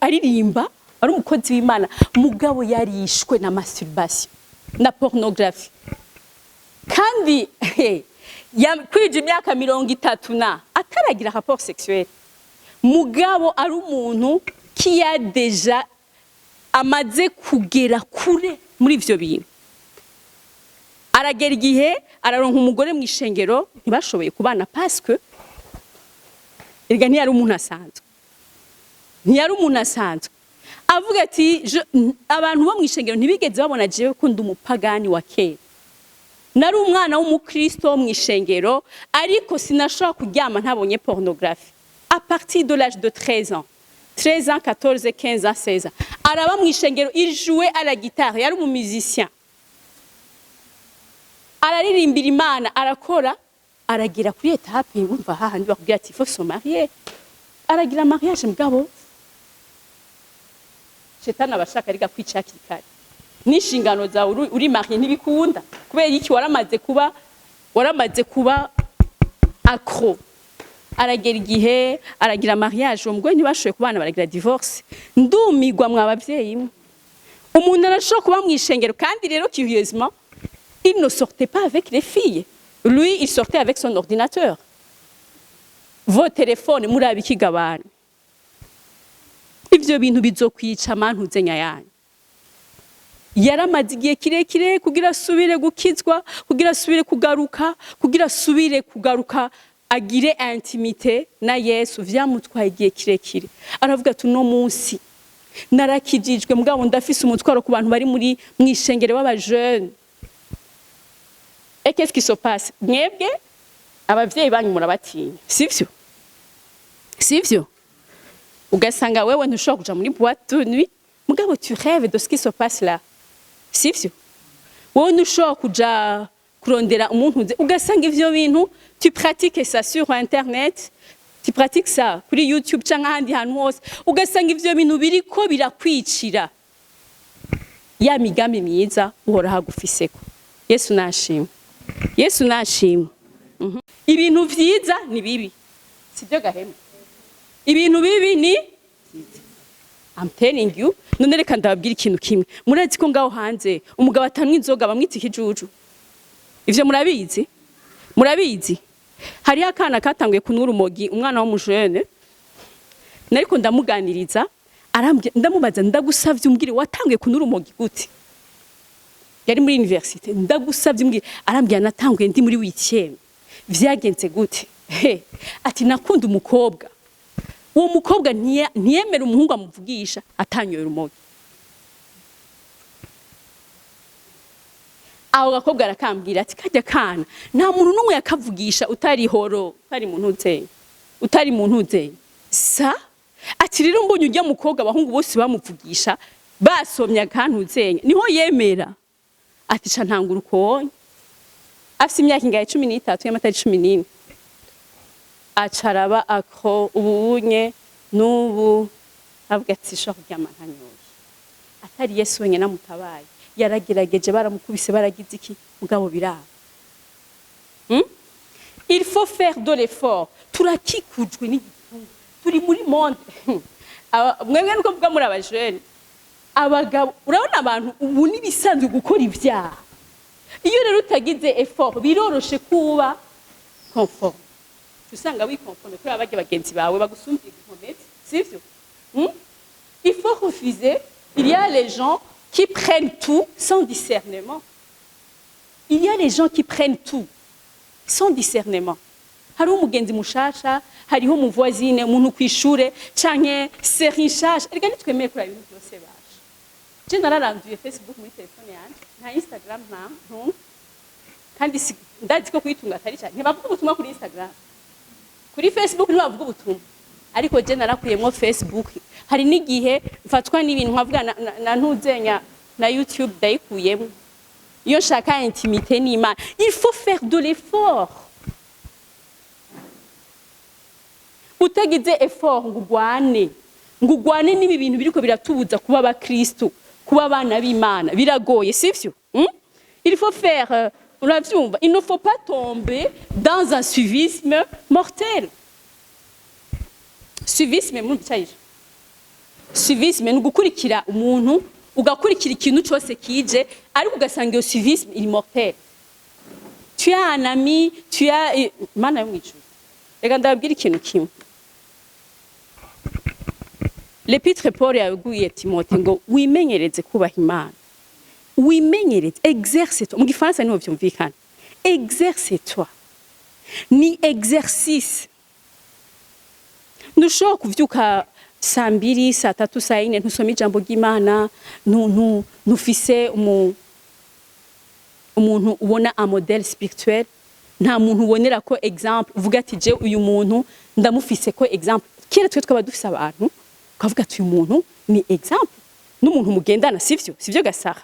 aririmba, ari umukozi w'Imana, mugabo yarishwe na masturbation, na pornographie. Kandi kwije imyaka 30 na ataragira rapport sexuel. Mugabo ari umuntu qui a déjà amaze kugera kure muri ivyo bintu. Aragera igihe araronka umugore mu ishengero ntibashoboye kubana parce que ntiyari umuntu asanzwe. Avuga ati abantu bo mu ishengero ntibigeze babona jewe ko ndi umupagani wa kera. Nari umwana w'umukristo mu ishengero ariko sinashobora kuryama ntabonye pornographie. À partir de l'âge de 13 ans, 13 ans, 14, 15 ans, 16 ans. Araba mu ishengero, il jouait à la guitare, yari umu musicien. Araririmbira Imana, arakora, aragira kuri etape wumva hahandi bakubwira ati il faut se marier. Aragira mariage mugabo. Shetani abashaka riga kwica kikari. N'inshingano zawe uri marié ntibikunda kubera iki waramaze kuba accro. Aragera igihe aragira mariage umugore ntibashoboye kubana baragira divorce. Ndumigwa mwabavyeyi mwe. Umuntu arashobora kuba mu ishengero kandi rero curieusement il ne sortait pas avec les filles. Lui, il sortait avec son ordinateur. Vos téléphones, murabikiga abantu. ivyo bintu bizokwica amantuze nyayanyu. Yaramaze igihe kirekire kugira asubire gukizwa, kugira asubire kugaruka agire intimité na Yesu, vyamutwaye igihe kirekire. Aravuga ati no munsi narakijijwe mugabo ndafise umutwaro ku bantu bari muri mwishengere b'aba jeune. Et qu'est-ce qui se passe? Mwebwe abavyeyi banyu murabatinya, sivyo? Sivyo? Ugasanga wewe ntushobora kuja muri boîte de nuit, mugabo tu rêves de ce qui se passe là. Sivyo? Wowe ntushobora kuja kurondera umuntu ugasanga ivyo bintu tu pratiques ça sur internet, tu pratiques ça kuri YouTube canke ahandi hantu hose, ugasanga ivyo bintu biriko birakwicira ya migambi myiza uhora hagufiseko. Yesu nashimwe. Yesu nashimwe. Ibintu vyiza ni bibi, sibyo gahema. Ibintu bibi ni I'm telling you, none reka ndababwira ikintu kimwe. Murazi ko ngaho hanze umugabo atanwa inzoga bamwita ikijuju. Ivyo murabizi? Murabizi? Hari akana katanguye kunwa urumogi, umwana w'umujene. Nariko ndamuganiriza, arambye ndamubaza ndagusavye umbwire watanguye kunwa urumogi gute? Yari muri université, ndagusavye umbwire, arambye natanguye ndi muri 8e. Vyagenze gute? Ati nakunda umukobwa. Uwo mukobwa ntiyemera umuhungu amuvugisha atanyoye urumogi. Aho gakobwa arakambwira ati kajya kana nta muntu n'umwe yakavugisha utari horo, utari muntu uzeye. Utari muntu uzeye. Sa ati rero mbonye ujya mukobwa abahungu bose bamuvugisha basomye akantuzeye. Niho yemera. Ati ca ntangura ukonye. Afise imyaka ingahe 13 y'amatari 14. Acaraba akro ubunye nubu avuga ati sho kuryama nkanyoye. Atari Yesu wenyine namutabaye. Yaragerageje baramukubise baragize iki mugabo biraba. Il faut faire de l'effort. Turakikujwe n'igitungu. Turi muri monde. Mwebwe nuko mvuga muri abajene. Abagabo urabona abantu ubu nibisanzwe gukora ibyaha. Iyo rero utagize effort biroroshe kuba conforme. Usanga wikonforme kuri abajye bagenzi bawe bagusumbiye gukomeza, sivyo? Il faut refuser. Il y a les gens qui prennent tout sans discernement. Il y a les gens qui prennent tout sans discernement. Hari umugenzi mushasha, hariho mu voisine, umuntu kwishure, canke série nshasha. Erega nitwemeye kuri ibintu byose baje. Je nararanduye Facebook muri telefone yanje, na Instagram nta. Kandi ndazi ko kuyitunga atari cyane. Ntibavuga ubutumwa kuri Instagram. Kuri Facebook ntibavuga ubutumwa. Ariko je narakuyemo Facebook. Hari n'igihe mfatwa n'ibintu nkavuga na ntuzenya na YouTube dayikuyemo. Iyo shaka intimité n'Imana. Il faut faire de l'effort. Utagize effort ngugwane n'ibi bintu biriko biratubuza kuba ba Kristo, kuba abana b'Imana. Biragoye, sivyo? Il faut faire il ne faut pas tomber dans un suivisme mortel. Suivisme mu bicayije. Suivisme ni gukurikira umuntu ugakurikira ikintu cyose kije ariko ugasanga iyo suivisme il mortel. Tu as un ami, tu as mana y'umwicu. Reka ndababwira ikintu kimwe. L'épître Paul yabwiye Timote ngo wimenyereze kubaha Imana. Wimenyereze, exerce-toi. Mu gifaransa niho vyumvikana. Exerce-toi. Ni exercice. Ntushobora kuvyuka saa 2, saa 3, saa 4 ntusoma ijambo ry'Imana, ntufise umuntu ubona un modèle spirituel, nta muntu ubonera ko exemple, uvuga ati je uyu muntu ndamufise ko exemple. Kera twe twaba dufise abantu, ukavuga ati uyu muntu ni exemple. N'umuntu mugendana sivyo gasaha.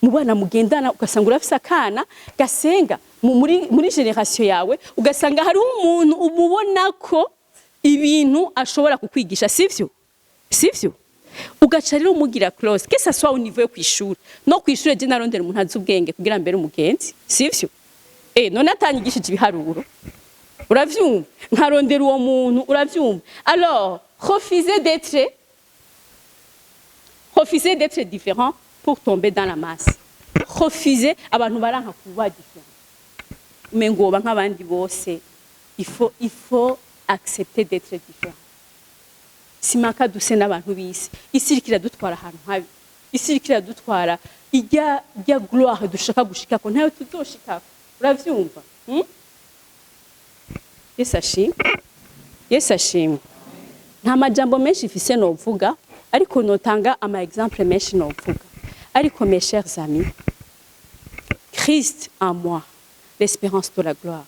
Mubana mugendana ugasanga urafise akana gasenga muri generation yawe, ugasanga hari umuntu umubona ko ibintu ashobora kukwigisha sivyo ugaca rero umugira close que ça soit au niveau yo kwishura no kwishura je narondera umuntu azi ubwenge kugira mbere umugenzi sivyo none atanyigishije ibiharuro uravyumva nkarondera uwo muntu uravyumva. Alors refuser d'être différent pour tomber dans la masse. Refuser abantu baranka kuba différent mais ngoba nk'abandi bose. Il faut accepter d'être différent. simaka duse n'abantu b'isi isi iriko iradutwara ahantu habi isi iriko iradutwara ijya gloire dushaka gushikako ntayo tuzoshikako uravyumva Yesu ashimwe nta majambo menshi ifise novuga ariko notanga ama exemple menshi novuga ariko mes chers amis Christ en moi l'espérance de la gloire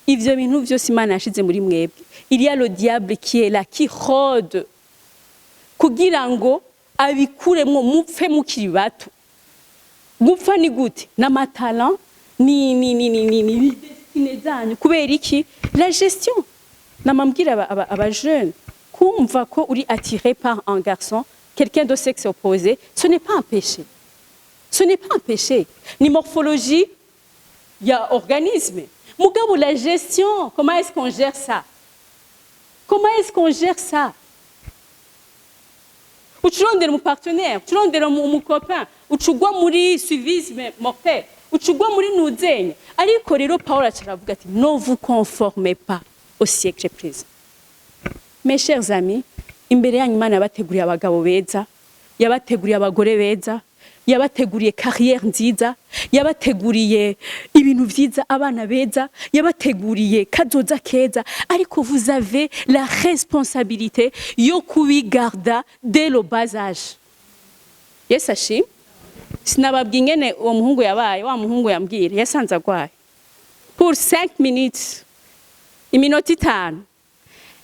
ivyo bintu vyose Imana yashize muri mwebwe il y a le diable qui est là qui rôde kugira ngo abikuremwo mupfe mukiri bato gupfa ni gute n'amatalent ni destine zanyu kubera iki la gestion namambwira aba jeune kumva ko uri attiré par un garçon quelqu'un de sexe opposé ce n'est pas un péché ni morphologie il y a organisme mugabo la gestion comment est-ce qu'on gère ça ucurondera mu partenaire ucurondera mu copain ucugwa muri suivisme mortel ucugwa muri nuzenya ariko rero Paul aravuga ati ne vous conformez pas au siècle présent mes chers amis imbere yanyu Imana yabateguriye abagabo beza yabateguriye abagore beza yabateguriye carrière nziza yabateguriye ibintu vyiza abana beza yabateguriye kazoza keza ariko vous avez la responsabilité yo kubigarda dès le bas âge Yesu ashimwe sinababwiye ingene uwo muhungu yabaye wa muhungu yambwira yasanze agwaye pour 5 minutes iminota 5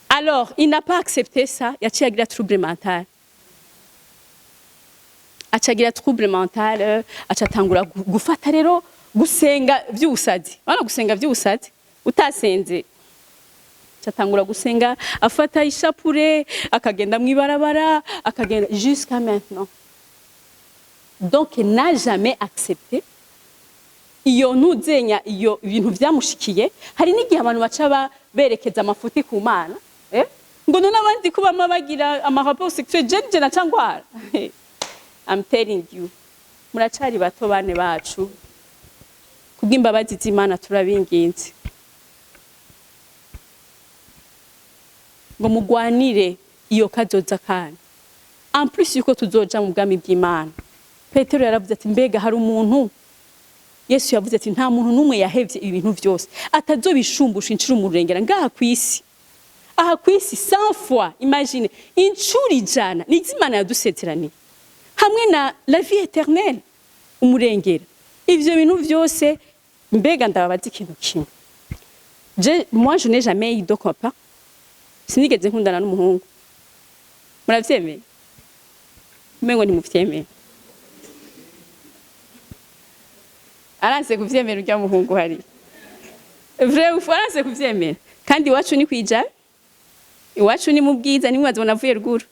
alors il n'a pas accepté ça yaciye agira trouble mental acagira trouble mental acatangura gufata rero gusenga vy'ubusazi bana gusenga vy'ubusazi utasenze acatangura gusenga afata ishapure akagenda mwibarabara akagenda jusqu'à maintenant donc il n'a jamais accepté iyo ntuzenya iyo ibintu vyamushikiye hari n'igihe abantu baca berekeza amafuti ku Mana ngo none abandi kuba bagira amarapport sexuel je na cangwara I'm telling you muracari bato bane bacu kubw'imbabazi z'Imana turabinginze ngo mugwanire iyo kazoza kandi en plus yuko tuzoja mu bwami bw'Imana Petero yaravuze ati mbega hari umuntu Yesu yavuze ati nta muntu numwe yahevye ibintu vyose atazobishumbusha incuro umurengera ngaha kwisi aha kwisi 100 fois imagine incuro 100 n'Imana yadusezeraniye hamwe na la vie éternelle umurengera ivyo bintu vyose mbega ndababaza ikintu kimwe moi je n'ai jamais eu de copain sinigeze nkundana n'umuhungu muravyemeye mengo ni muvyemeye aranse kuvyemera urya muhungu hari vrai ou aranse kuvyemera kandi iwacu ni kwija iwacu ni mu bwiza ni mwazo navuye ruguru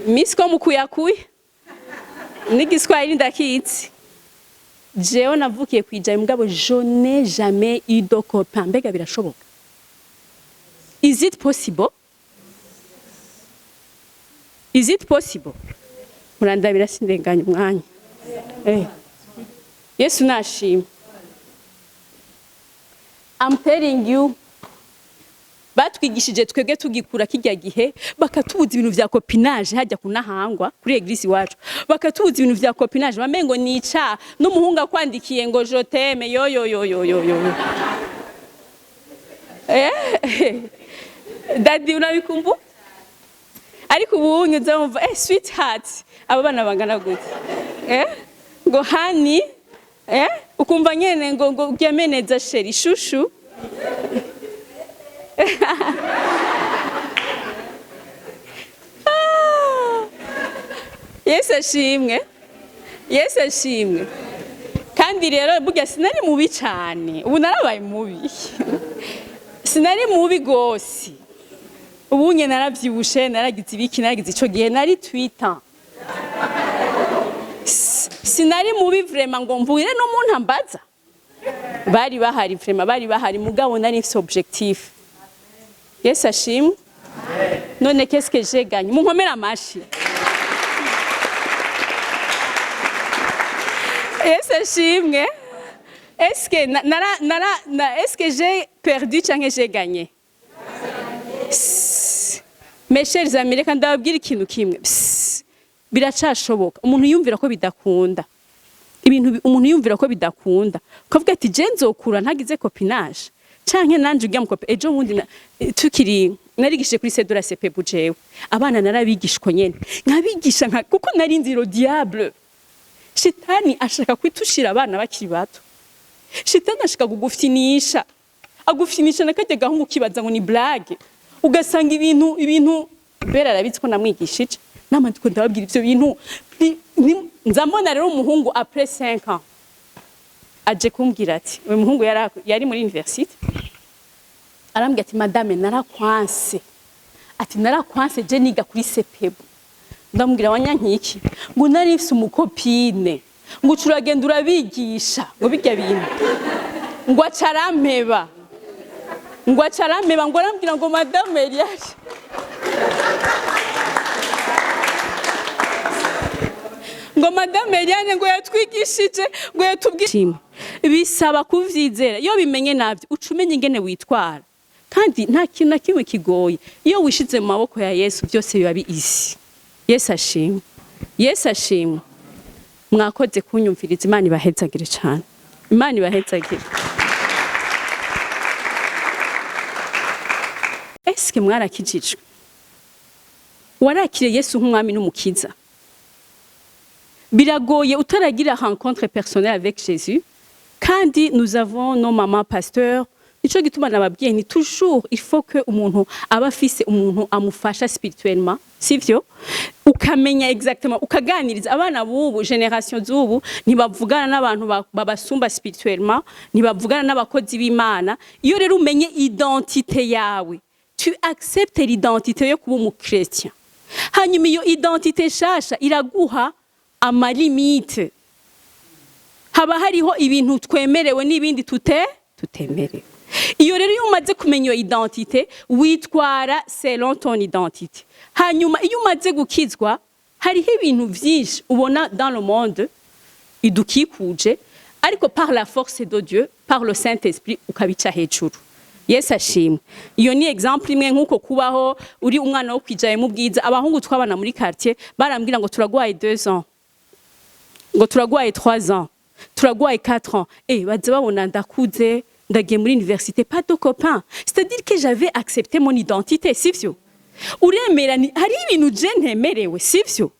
misko mukuyakuye n'igiswahili ndakitse jewe navukiye kwija mugabo je n'ai jamais eu de copain mbega birashoboka is it possible murandabira sindenganya umwanya Yesu nashimwe I'm telling you batwigishije twebwe tugikura kijya gihe bakatubuza ibintu vya copinage hajya kunahangwa kuri eglise wacu bakatubuza ibintu vya copinage bamengo nica n'umuhungu akwandikiye ngo je t'aime yo dadi unabikumbu ariko ubu nyuza umva sweetheart aba bana bangana gute ngo hani ukumva nyene ngo gyameneza sheri shushu Yesu ashimwe kandi rero burya sinari mubi cyane ubu narabaye mubi sinari mubi gose ubu nye naravyibushe naragize ibiki naragize ico gihe nari 8 ans sinari mubi vraiment ngo mvuire no muntu ambaza bari bahari vraiment bari bahari mugabo nari mfite objectif Yesu ashimwe none qu'est-ce que j'ai gagné munkomera amashi Yesu ashimwe est-ce que est-ce que j'ai perdu cyangwa j'ai gagné mes chers amis reka ndababwira ikintu kimwe biracashoboka umuntu yumvira ko bidakunda ibintu umuntu yumvira ko bidakunda ukavuga ati je nzokura ntagize copinage canke nanje ujya mu kopi ejo wundi tukiri narigishije kuri Cedora CP bujewe abana narabigishwa nyene nkabigisha kuko nari nziro diable shitani ashaka kwitushira abana bakiri bato shitani ashaka kugufitinisha agufitinisha nakajya gahungu kibaza ngo ni blague ugasanga ibintu bera arabitse ko namwigishije nama ndiko ndababwira ivyo bintu nzambona rero umuhungu après 5 ans aje kumbwira ati uyu muhungu yari muri université arambwira ati madame narakwanse ati narakwanse je niga kuri CPB ndamubwira wanyankiki ngo narifise umukopine ngo turagenda urabigisha ngo bijya bintu ngo acarampeba ngo arambwira ngo madame Elias ngo madame Eliane ngo yatwigishije ngo yatubwishima bisaba kuvyizera iyo bimenye navyo ucumenye ingene witwara kandi nta kintu na kimwe kigoye iyo wishize mu maboko ya Yesu byose biba biisi Yesu ashimwe Yesu ashimwe mwakoze kunyumviriza Imana ibahezagire cyane Imana ibahezagire eske mwarakijijwe warakire Yesu nk'umwami n'umukiza biragoye utaragira rencontre personnelle avec Jésus kandi nous avons nos mamans pasteurs nico gituma nababwiye ni toujours il faut que umuntu aba afise umuntu amufasha spirituellement sivyo ukamenya exactement ukaganiriza abana bubu generation zubu ntibavugana n'abantu babasumba spirituellement ntibavugana n'abakozi b'Imana iyo rero umenye identité yawe tu acceptes l'identité yo kuba umukristian hanyuma iyo identité shasha iraguha amalimite haba hariho ibintu twemerewe n'ibindi tutemerewe iyo rero iyo umaze kumenya iyo identité witwara selon ton identité hanyuma iyo umaze gukizwa hariho ibintu byinshi ubona dans le monde idukikuje ariko par la force de Dieu par le Saint-Esprit ukabica hejuru Yesu ashimwe iyo ni exemple imwe nkuko kubaho uri umwana wo kwijaye mu bwiza abahungu twabana muri quartier barambwira ngo turagwaye 2 ans ngo turagwaye 3 ans turagwaye 4 ans baze babona ndakuze ndagiye muri université pas de copain c'est-à-dire que j'avais accepté mon identité sivyo uremera ni hari ibintu je ntemerewe sivyo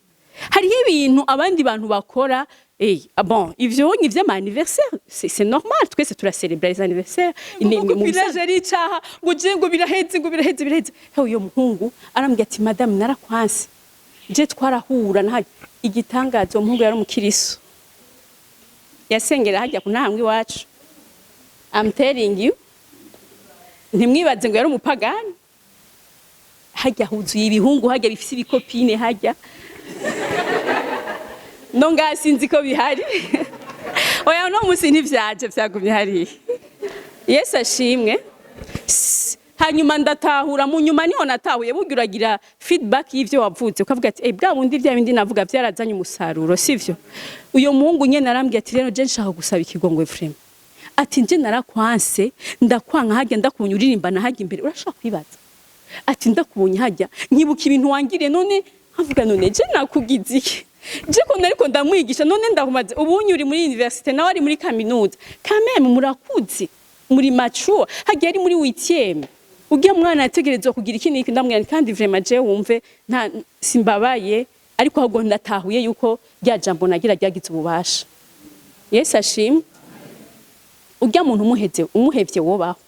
hari ibintu abandi bantu bakora bon ivyo ni vy'ama anniversaire c'est normal twese turacélébrer les anniversaires mu village ari cyaha ngo je ngo biraheze uyo muhungu arambwira ati madame narakwanse je twarahura na igitangazo umuhungu yari umukiriso yasengera hajya kunahambwe iwacu I'm telling you ntimwibaze ngo yari umupagani hajya huzuye ibihungu hajya bifise ibikopine hajya no ngasinzi ko bihari oya no musi ntivyaje vyagumye hari Yesu ashimwe hanyuma ndatahura mu nyuma niho natahuye bugiragira feedback y'ivyo wavutse ukavuga ati bwa bundi vya bindi navuga vyarazanye umusaruro sivyo uyo muhungu nyene arambwiye ati rero je nshaka gusaba ikigongwe vraiment ati nje narakwanse ndakwanka hajya ndakubonye uririmbana hajya imbere urashaka kwibaza ati ndakubonye hajya nkibuka ibintu wangire none havuga none je nakugize iki je ko nariko ndamwigisha none ndahumaze ubunye uri muri université nawe ari muri kaminuza quand même murakuze muri mature hajya ari muri 8e ugiye mwana ategerezwa kugira iki ndamwira kandi vraiment je wumve nta simbabaye ariko ahubwo ndatahuye yuko rya jambo nagira ryagize ububasha Yesu ashimwe ujya muntu umuhevye wobaho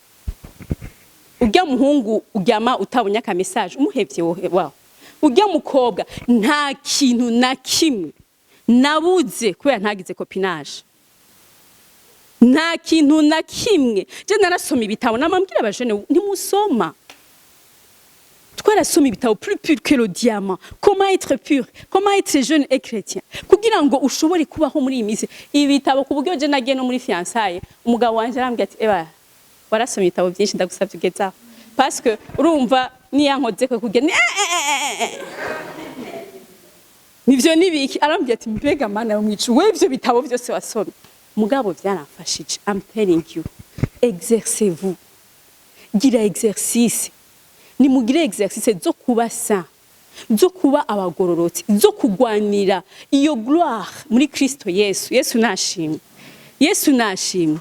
ujya muhungu ujyama utabunya ka message umuhevye wobaho ujya mukobwa nta kintu na kimwe nabuze kubera ntagize copinage nta kintu na kimwe je narasoma ibitabo namambwira abajene ntimusoma twarasoma ibitabo plus pur que le diamant comment être pur comment être jeune et chrétien kugira ngo ushobore kubaho muri imise ibitabo kubugyo je nagiye no muri fiançailles umugabo wanje arambwira ati warasoma ibitabo byinshi ndagusavye ugeza parce que urumva niyankoze ko kugira nivyo nibiki arambwira ati mbega mana mwicu we ivyo bitabo byose wasomye mugabo byaramfashije I'm telling you exercez-vous gira exercice nimugire exercice zo kuba saint, zo kuba abagororotsi, zo kugwanira iyo gloire muri Kristo Yesu. Yesu nashimwe, Yesu nashimwe.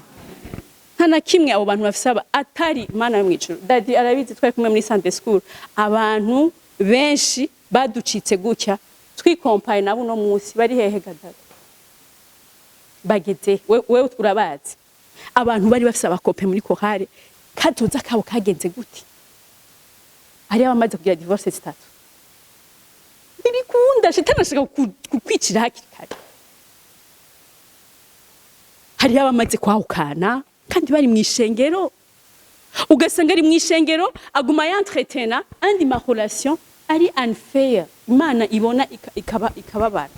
Hana kimwe abo bantu bafisaba atari Imana yo mwijuru. Dadi arabizi twari kumwe muri Sunday school, abantu benshi baducitse gutya twikompaye nabo no munsi bari hehe gadada bageze wewe urabazi abantu bari bafise abakope muri kohare katoza kabo kagenze gute ari abamaze kugira divorce zitatu ntibikunda shitana shaka kukwicira hakiri kare hari abamaze kwahukana kandi bari mwishengero ugasanga ari mwishengero aguma yentretena andi ma relation ari unfair Imana ibona ikababara.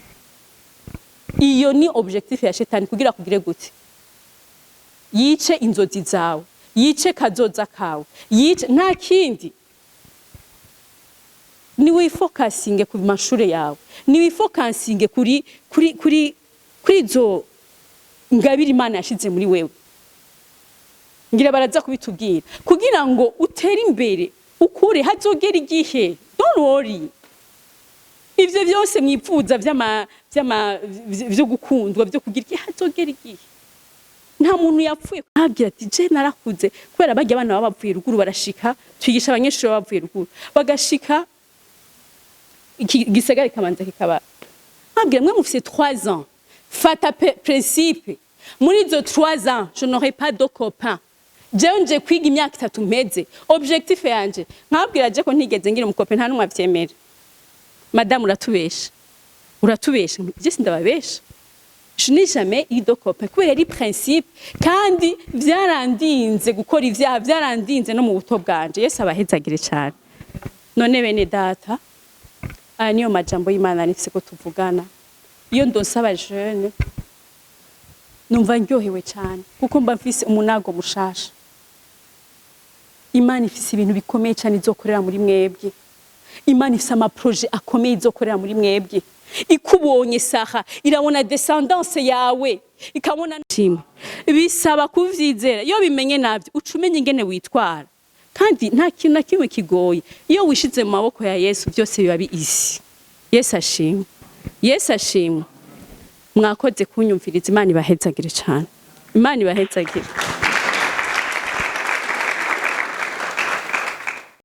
Iyo ni objectif ya shetani kugira kugire gute yice inzozi zawe, yice kazoza kawe, yice nta kindi. Ni wifokasinge ku mashure yawe, ni wifokasinge kuri zo ngabiri Imana yashize muri wewe. Ngira baraza kubitubwira kugira ngo utere imbere ukure hazogera igihe. Don't worry. Ivyo byose mwipfuza vyo gukundwa vyo kugira igihe hazogera igihe. Nta muntu yapfuye abwira ati je narakuze kubera bajya abana babavuye ruguru barashika twigisha abanyeshuri babavuye ruguru bagashika gisagara kamanza kikaba abwira mwe mufise 3 ans fata principe muri zo 3 ans je n'aurai pas de copain. Jewe nje kwiga imyaka 3 mpeze objectif yanje nkabwira je ko ntigeze ngira umukope nta numwe avyemera. Madame uratubesha je sindababesha. Je n'ai jamais eu de copain kubera ari principe kandi vyarandinze gukora ivyaha vyarandinze no mu buto bwanje. Yesu abahezagire cyane. None bene data niyo majambo y'Imana nifise ko tuvugana iyo ndonsaba jeune numva ndyohewe cyane kuko mba mfise umunago mushasha. Imana ifise ibintu bikomeye cyane izokorera muri mwebwe. Imana ifise ama projet akomeye izokorera muri mwebwe. Ikubonye saha irabona descendance yawe ikabona nshimwe bisaba kuvyizera iyo bimenye navyo ucumenye ingene witwara kandi nta kintu na kimwe kigoye iyo wishize mu maboko ya Yesu byose biba biisi. Yesu ashimwe, Yesu ashimwe. Mwakoze kunyumviriza. Imana ibahezagire cyane, Imana ibahezagire.